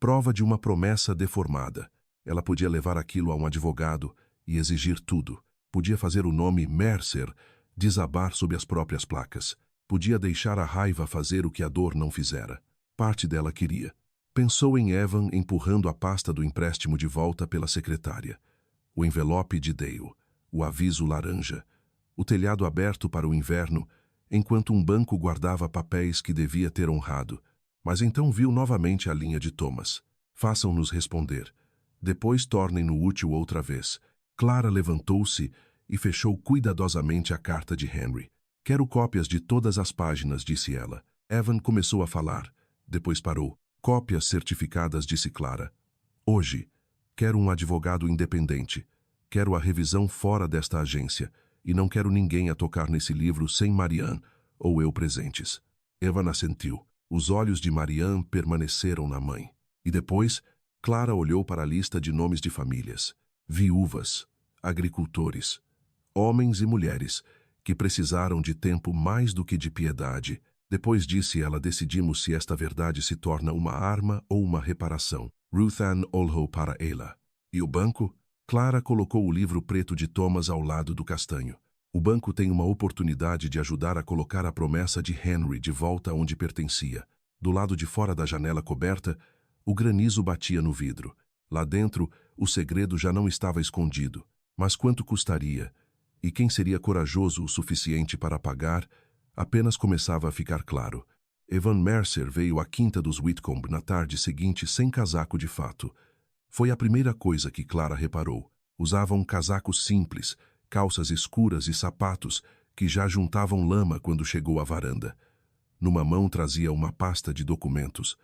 prova de uma promessa deformada. Ela podia levar aquilo a um advogado e exigir tudo. Podia fazer o nome Mercer desabar sob as próprias placas. Podia deixar a raiva fazer o que a dor não fizera. Parte dela queria. Pensou em Evan empurrando a pasta do empréstimo de volta pela secretária. O envelope de Dale, o aviso laranja, o telhado aberto para o inverno, enquanto um banco guardava papéis que devia ter honrado. Mas então viu novamente a linha de Thomas. Façam-nos responder. Depois tornem-no útil outra vez. Clara levantou-se e fechou cuidadosamente a carta de Henry. Quero cópias de todas as páginas, disse ela. Evan começou a falar. Depois parou. Cópias certificadas, disse Clara. Hoje, quero um advogado independente. Quero a revisão fora desta agência. E não quero ninguém a tocar nesse livro sem Marianne ou eu presentes. Evan assentiu. Os olhos de Marianne permaneceram na mãe. E depois, Clara olhou para a lista de nomes de famílias. Viúvas, agricultores, homens e mulheres, que precisaram de tempo mais do que de piedade. Depois, disse ela, decidimos se esta verdade se torna uma arma ou uma reparação. Ruth Ann olhou para ela. E o banco? Clara colocou o livro preto de Thomas ao lado do castanho. O banco tem uma oportunidade de ajudar a colocar a promessa de Henry de volta onde pertencia. Do lado de fora da janela coberta, o granizo batia no vidro. Lá dentro, o segredo já não estava escondido. Mas quanto custaria? E quem seria corajoso o suficiente para pagar? Apenas começava a ficar claro. Evan Mercer veio à quinta dos Whitcomb na tarde seguinte sem casaco de fato. Foi a primeira coisa que Clara reparou. Usava um casaco simples, calças escuras e sapatos que já juntavam lama quando chegou à varanda. Numa mão trazia uma pasta de documentos.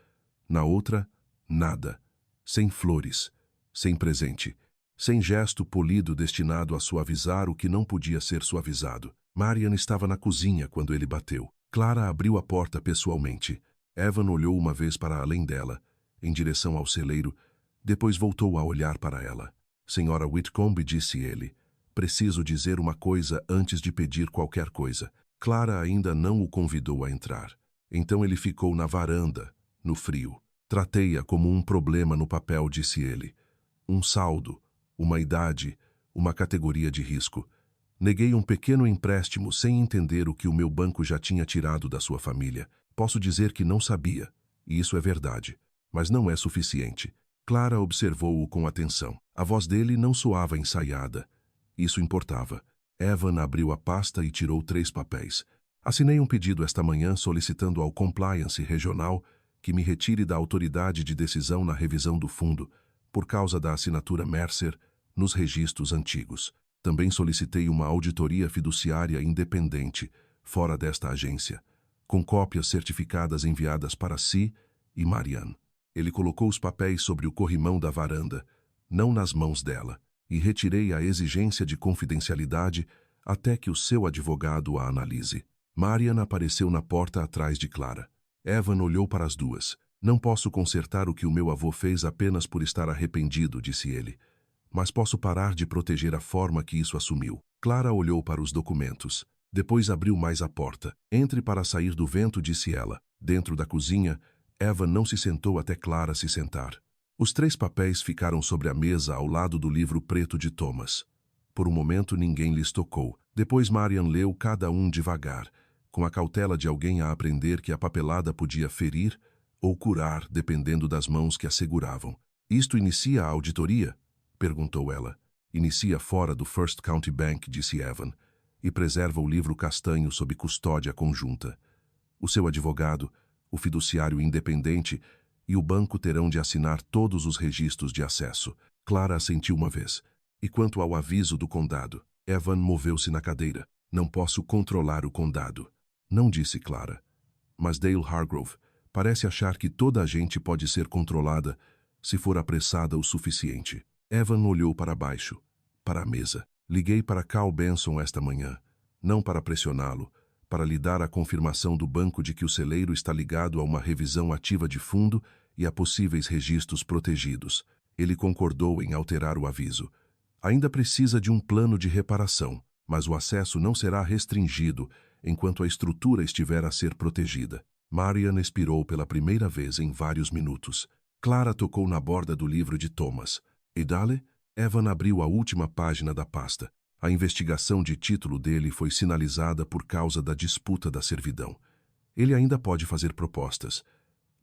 Na outra, nada. Sem flores, sem presente, sem gesto polido destinado a suavizar o que não podia ser suavizado. Marian estava na cozinha quando ele bateu. Clara abriu a porta pessoalmente. Evan olhou uma vez para além dela, em direção ao celeiro, depois voltou a olhar para ela. Senhora Whitcomb, disse ele, preciso dizer uma coisa antes de pedir qualquer coisa. Clara ainda não o convidou a entrar. Então ele ficou na varanda, no frio. Tratei-a como um problema no papel, disse ele. Um saldo, uma idade, uma categoria de risco. Neguei um pequeno empréstimo sem entender o que o meu banco já tinha tirado da sua família. Posso dizer que não sabia, e isso é verdade, mas não é suficiente. Clara observou-o com atenção. A voz dele não soava ensaiada. Isso importava. Evan abriu a pasta e tirou 3 papéis. Assinei um pedido esta manhã solicitando ao Compliance Regional que me retire da autoridade de decisão na revisão do fundo, por causa da assinatura Mercer nos registros antigos. Também solicitei uma auditoria fiduciária independente, fora desta agência, com cópias certificadas enviadas para si e Marianne. Ele colocou os papéis sobre o corrimão da varanda, não nas mãos dela, e retirei a exigência de confidencialidade até que o seu advogado a analise. Marianne apareceu na porta atrás de Clara. Evan olhou para as duas. Não posso consertar o que o meu avô fez apenas por estar arrependido, disse ele. Mas posso parar de proteger a forma que isso assumiu. Clara olhou para os documentos. Depois abriu mais a porta. Entre para sair do vento, disse ela. Dentro da cozinha, Evan não se sentou até Clara se sentar. Os 3 papéis ficaram sobre a mesa ao lado do livro preto de Thomas. Por um momento ninguém lhes tocou. Depois Marian leu cada um devagar, com a cautela de alguém a aprender que a papelada podia ferir ou curar, dependendo das mãos que a seguravam. Isto inicia a auditoria? Perguntou ela. Inicia fora do First County Bank, disse Evan, e preserva o livro castanho sob custódia conjunta. O seu advogado, o fiduciário independente e o banco terão de assinar todos os registros de acesso. Clara assentiu uma vez. E quanto ao aviso do condado? Evan moveu-se na cadeira. Não posso controlar o condado. Não, disse Clara. Mas Dale Hargrove parece achar que toda a gente pode ser controlada se for apressada o suficiente. Evan olhou para baixo, para a mesa. Liguei para Carl Benson esta manhã, não para pressioná-lo, para lhe dar a confirmação do banco de que o celeiro está ligado a uma revisão ativa de fundo e a possíveis registros protegidos. Ele concordou em alterar o aviso. Ainda precisa de um plano de reparação, mas o acesso não será restringido enquanto a estrutura estiver a ser protegida. Marian expirou pela primeira vez em vários minutos. Clara tocou na borda do livro de Thomas. E Dale? Evan abriu a última página da pasta. A investigação de título dele foi sinalizada por causa da disputa da servidão. Ele ainda pode fazer propostas.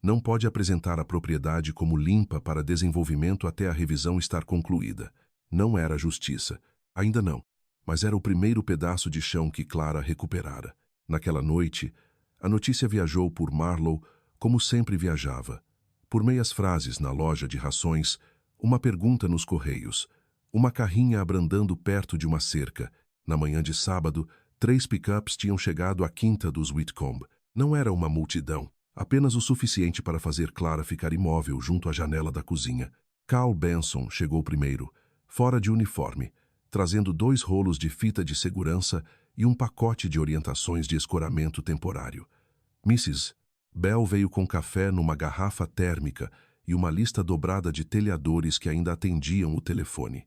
Não pode apresentar a propriedade como limpa para desenvolvimento até a revisão estar concluída. Não era justiça. Ainda não. Mas era o primeiro pedaço de chão que Clara recuperara. Naquela noite, a notícia viajou por Marlow como sempre viajava. Por meias frases na loja de rações, uma pergunta nos correios, uma carrinha abrandando perto de uma cerca. Na manhã de sábado, 3 pick-ups tinham chegado à quinta dos Whitcomb. Não era uma multidão, apenas o suficiente para fazer Clara ficar imóvel junto à janela da cozinha. Carl Benson chegou primeiro, fora de uniforme, trazendo 2 rolos de fita de segurança e um pacote de orientações de escoramento temporário. Mrs. Bell veio com café numa garrafa térmica e uma lista dobrada de telhadores que ainda atendiam o telefone.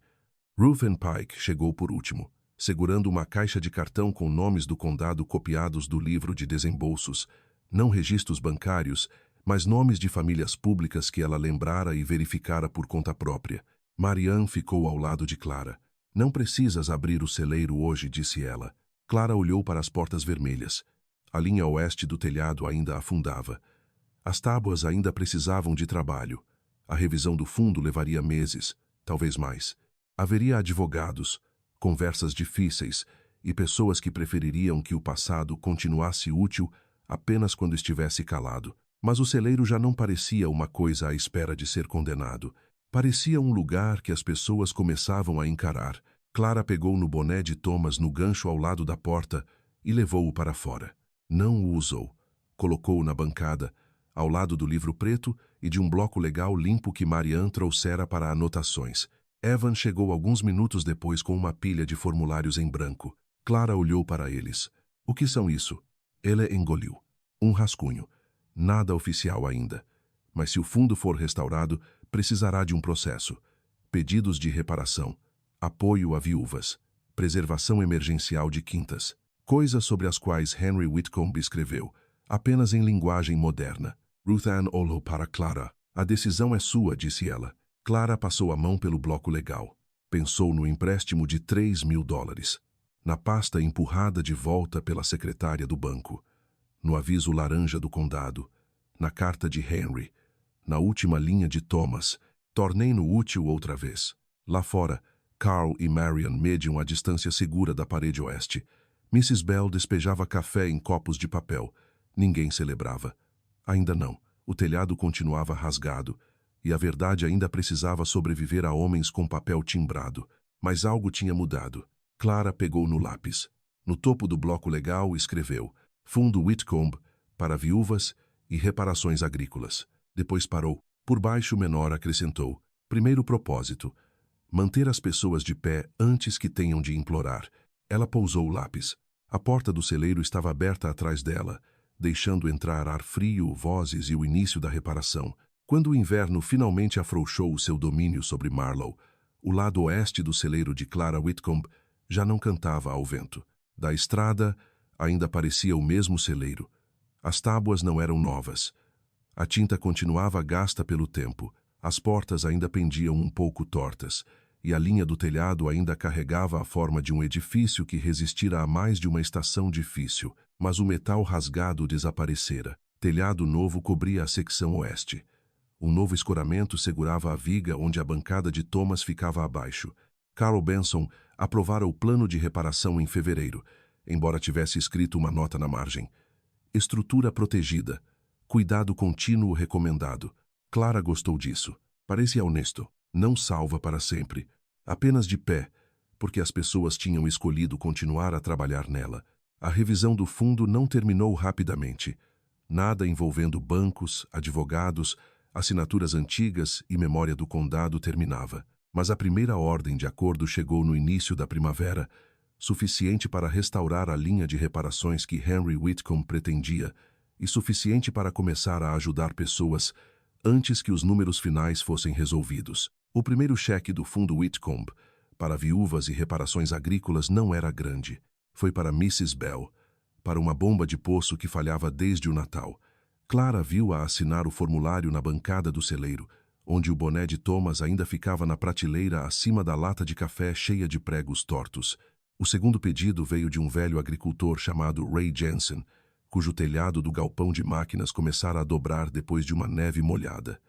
Ruth Pike chegou por último, segurando uma caixa de cartão com nomes do condado copiados do livro de desembolsos, não registros bancários, mas nomes de famílias públicas que ela lembrara e verificara por conta própria. Marianne ficou ao lado de Clara. Não precisas abrir o celeiro hoje, disse ela. Clara olhou para as portas vermelhas. A linha oeste do telhado ainda afundava. As tábuas ainda precisavam de trabalho. A revisão do fundo levaria meses, talvez mais. Haveria advogados, conversas difíceis e pessoas que prefeririam que o passado continuasse útil apenas quando estivesse calado. Mas o celeiro já não parecia uma coisa à espera de ser condenado. Parecia um lugar que as pessoas começavam a encarar. Clara pegou no boné de Thomas no gancho ao lado da porta e levou-o para fora. Não o usou. Colocou-o na bancada, ao lado do livro preto e de um bloco legal limpo que Marianne trouxera para anotações. Evan chegou alguns minutos depois com uma pilha de formulários em branco. Clara olhou para eles. O que são isso? Ele engoliu. Um rascunho. Nada oficial ainda. Mas se o fundo for restaurado, precisará de um processo. Pedidos de reparação. Apoio a viúvas. Preservação emergencial de quintas. Coisas sobre as quais Henry Whitcomb escreveu, apenas em linguagem moderna. Ruth Ann olhou para Clara. A decisão é sua, disse ela. Clara passou a mão pelo bloco legal. Pensou no empréstimo de $3.000. Na pasta empurrada de volta pela secretária do banco. No aviso laranja do condado. Na carta de Henry. Na última linha de Thomas. Tornei-no útil outra vez. Lá fora, Carl e Marian mediam a distância segura da parede oeste. Mrs. Bell despejava café em copos de papel. Ninguém celebrava. Ainda não. O telhado continuava rasgado. E a verdade ainda precisava sobreviver a homens com papel timbrado. Mas algo tinha mudado. Clara pegou no lápis. No topo do bloco legal escreveu Fundo Whitcomb para viúvas e reparações agrícolas. Depois parou. Por baixo, menor acrescentou. Primeiro propósito. Manter as pessoas de pé antes que tenham de implorar. Ela pousou o lápis. A porta do celeiro estava aberta atrás dela, deixando entrar ar frio, vozes e o início da reparação. Quando o inverno finalmente afrouxou o seu domínio sobre Marlow, o lado oeste do celeiro de Clara Whitcomb já não cantava ao vento. Da estrada, ainda parecia o mesmo celeiro. As tábuas não eram novas. A tinta continuava gasta pelo tempo. As portas ainda pendiam um pouco tortas, e a linha do telhado ainda carregava a forma de um edifício que resistira a mais de uma estação difícil, mas o metal rasgado desaparecera. Telhado novo cobria a secção oeste. Um novo escoramento segurava a viga onde a bancada de Thomas ficava abaixo. Carl Benson aprovara o plano de reparação em fevereiro, embora tivesse escrito uma nota na margem. Estrutura protegida. Cuidado contínuo recomendado. Clara gostou disso. Parecia honesto. Não salva para sempre. Apenas de pé, porque as pessoas tinham escolhido continuar a trabalhar nela. A revisão do fundo não terminou rapidamente. Nada envolvendo bancos, advogados, assinaturas antigas e memória do condado terminava. Mas a primeira ordem de acordo chegou no início da primavera, suficiente para restaurar a linha de reparações que Henry Whitcomb pretendia e suficiente para começar a ajudar pessoas antes que os números finais fossem resolvidos. O primeiro cheque do fundo Whitcomb para viúvas e reparações agrícolas não era grande. Foi para Mrs. Bell, para uma bomba de poço que falhava desde o Natal. Clara viu-a assinar o formulário na bancada do celeiro, onde o boné de Thomas ainda ficava na prateleira acima da lata de café cheia de pregos tortos. O segundo pedido veio de um velho agricultor chamado Ray Jensen, cujo telhado do galpão de máquinas começara a dobrar depois de uma neve molhada.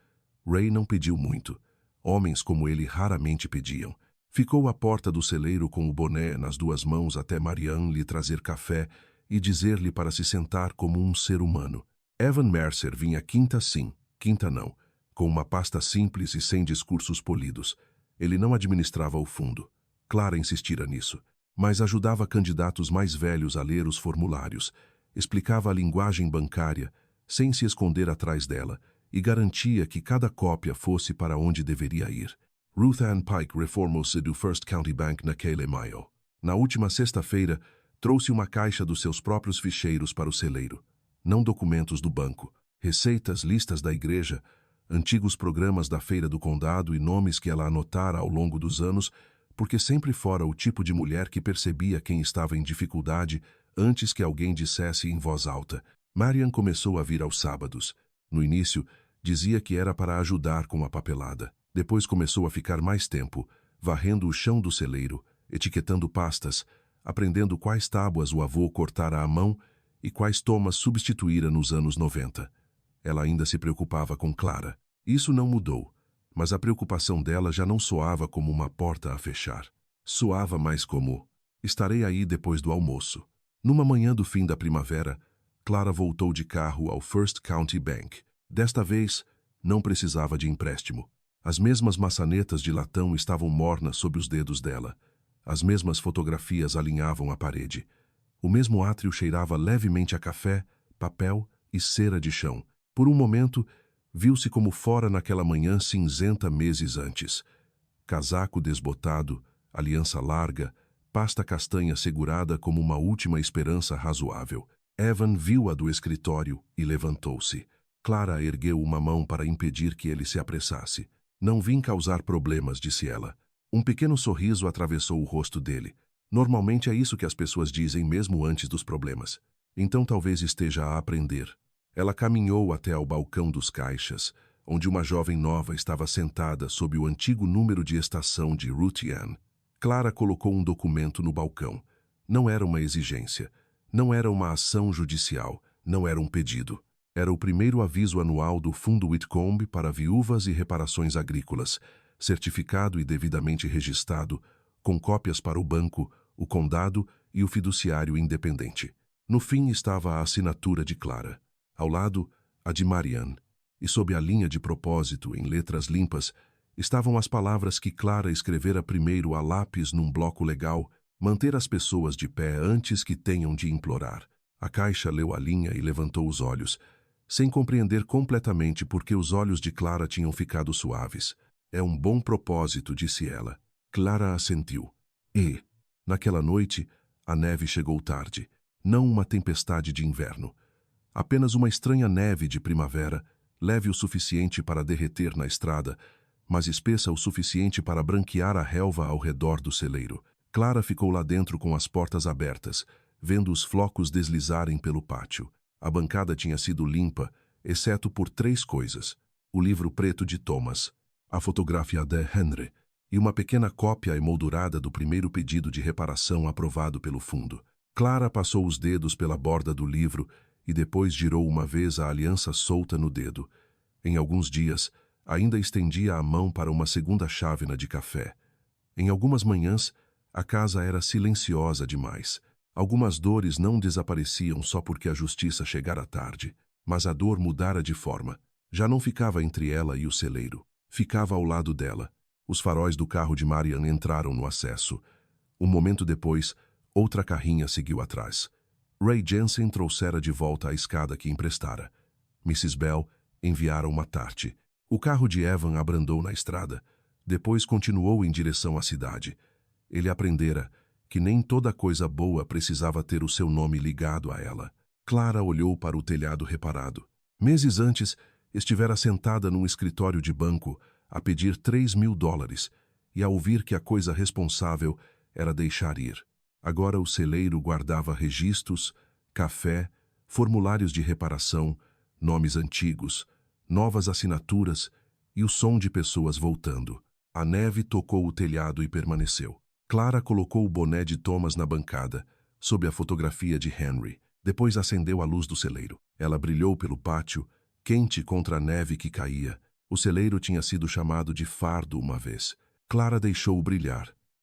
Ray não pediu muito. Homens como ele raramente pediam. Ficou à porta do celeiro com o boné nas duas mãos até Marianne lhe trazer café e dizer-lhe para se sentar como um ser humano. Evan Mercer vinha quinta sim, quinta não, com uma pasta simples e sem discursos polidos. Ele não administrava o fundo. Clara insistira nisso, mas ajudava candidatos mais velhos a ler os formulários, explicava a linguagem bancária, sem se esconder atrás dela, e garantia que cada cópia fosse para onde deveria ir. Ruth Ann Pike reformou-se do First County Bank naquele maio. Na última sexta-feira, trouxe uma caixa dos seus próprios ficheiros para o celeiro. Não documentos do banco, receitas, listas da igreja, antigos programas da feira do condado e nomes que ela anotara ao longo dos anos, porque sempre fora o tipo de mulher que percebia quem estava em dificuldade antes que alguém dissesse em voz alta. Marian começou a vir aos sábados. No início, dizia que era para ajudar com a papelada. Depois começou a ficar mais tempo, varrendo o chão do celeiro, etiquetando pastas, aprendendo quais tábuas o avô cortara à mão e quais Thomas substituíra nos anos 90. Ela ainda se preocupava com Clara. Isso não mudou, mas a preocupação dela já não soava como uma porta a fechar. Soava mais como: estarei aí depois do almoço. Numa manhã do fim da primavera, Clara voltou de carro ao First County Bank. Desta vez, não precisava de empréstimo. As mesmas maçanetas de latão estavam mornas sob os dedos dela. As mesmas fotografias alinhavam a parede. O mesmo átrio cheirava levemente a café, papel e cera de chão. Por um momento, viu-se como fora naquela manhã cinzenta meses antes. Casaco desbotado, aliança larga, pasta castanha segurada como uma última esperança razoável. Evan viu-a do escritório e levantou-se. Clara ergueu uma mão para impedir que ele se apressasse. Não vim causar problemas, disse ela. Um pequeno sorriso atravessou o rosto dele. Normalmente é isso que as pessoas dizem mesmo antes dos problemas. Então talvez esteja a aprender. Ela caminhou até ao balcão dos caixas, onde uma jovem nova estava sentada sob o antigo número de estação de Ruth Ann. Clara colocou um documento no balcão. Não era uma exigência. Não era uma ação judicial. Não era um pedido. Era o primeiro aviso anual do Fundo Whitcomb para viúvas e reparações agrícolas, certificado e devidamente registrado, com cópias para o banco, o condado e o fiduciário independente. No fim estava a assinatura de Clara. Ao lado, a de Marianne. E sob a linha de propósito, em letras limpas, estavam as palavras que Clara escrevera primeiro a lápis num bloco legal: manter as pessoas de pé antes que tenham de implorar. A caixa leu a linha e levantou os olhos, sem compreender completamente por que os olhos de Clara tinham ficado suaves. É um bom propósito, disse ela. Clara assentiu. E, naquela noite, a neve chegou tarde. Não uma tempestade de inverno. Apenas uma estranha neve de primavera, leve o suficiente para derreter na estrada, mas espessa o suficiente para branquear a relva ao redor do celeiro. Clara ficou lá dentro com as portas abertas, vendo os flocos deslizarem pelo pátio. A bancada tinha sido limpa, exceto por 3 coisas: o livro preto de Thomas, a fotografia de Henry e uma pequena cópia emoldurada do primeiro pedido de reparação aprovado pelo fundo. Clara passou os dedos pela borda do livro e depois girou uma vez a aliança solta no dedo. Em alguns dias, ainda estendia a mão para uma segunda chávena de café. Em algumas manhãs, a casa era silenciosa demais. Algumas dores não desapareciam só porque a justiça chegara tarde, mas a dor mudara de forma. Já não ficava entre ela e o celeiro. Ficava ao lado dela. Os faróis do carro de Marianne entraram no acesso. Um momento depois, outra carrinha seguiu atrás. Ray Jensen trouxera de volta a escada que emprestara. Mrs. Bell enviara uma tarte. O carro de Evan abrandou na estrada. Depois continuou em direção à cidade. Ele aprendera que nem toda coisa boa precisava ter o seu nome ligado a ela. Clara olhou para o telhado reparado. Meses antes, estivera sentada num escritório de banco a pedir $3.000 e a ouvir que a coisa responsável era deixar ir. Agora o celeiro guardava registros, café, formulários de reparação, nomes antigos, novas assinaturas e o som de pessoas voltando. A neve tocou o telhado e permaneceu. Clara colocou o boné de Thomas na bancada, sob a fotografia de Henry. Depois acendeu a luz do celeiro. Ela brilhou pelo pátio, quente contra a neve que caía. O celeiro tinha sido chamado de fardo uma vez. Clara deixou-o brilhar.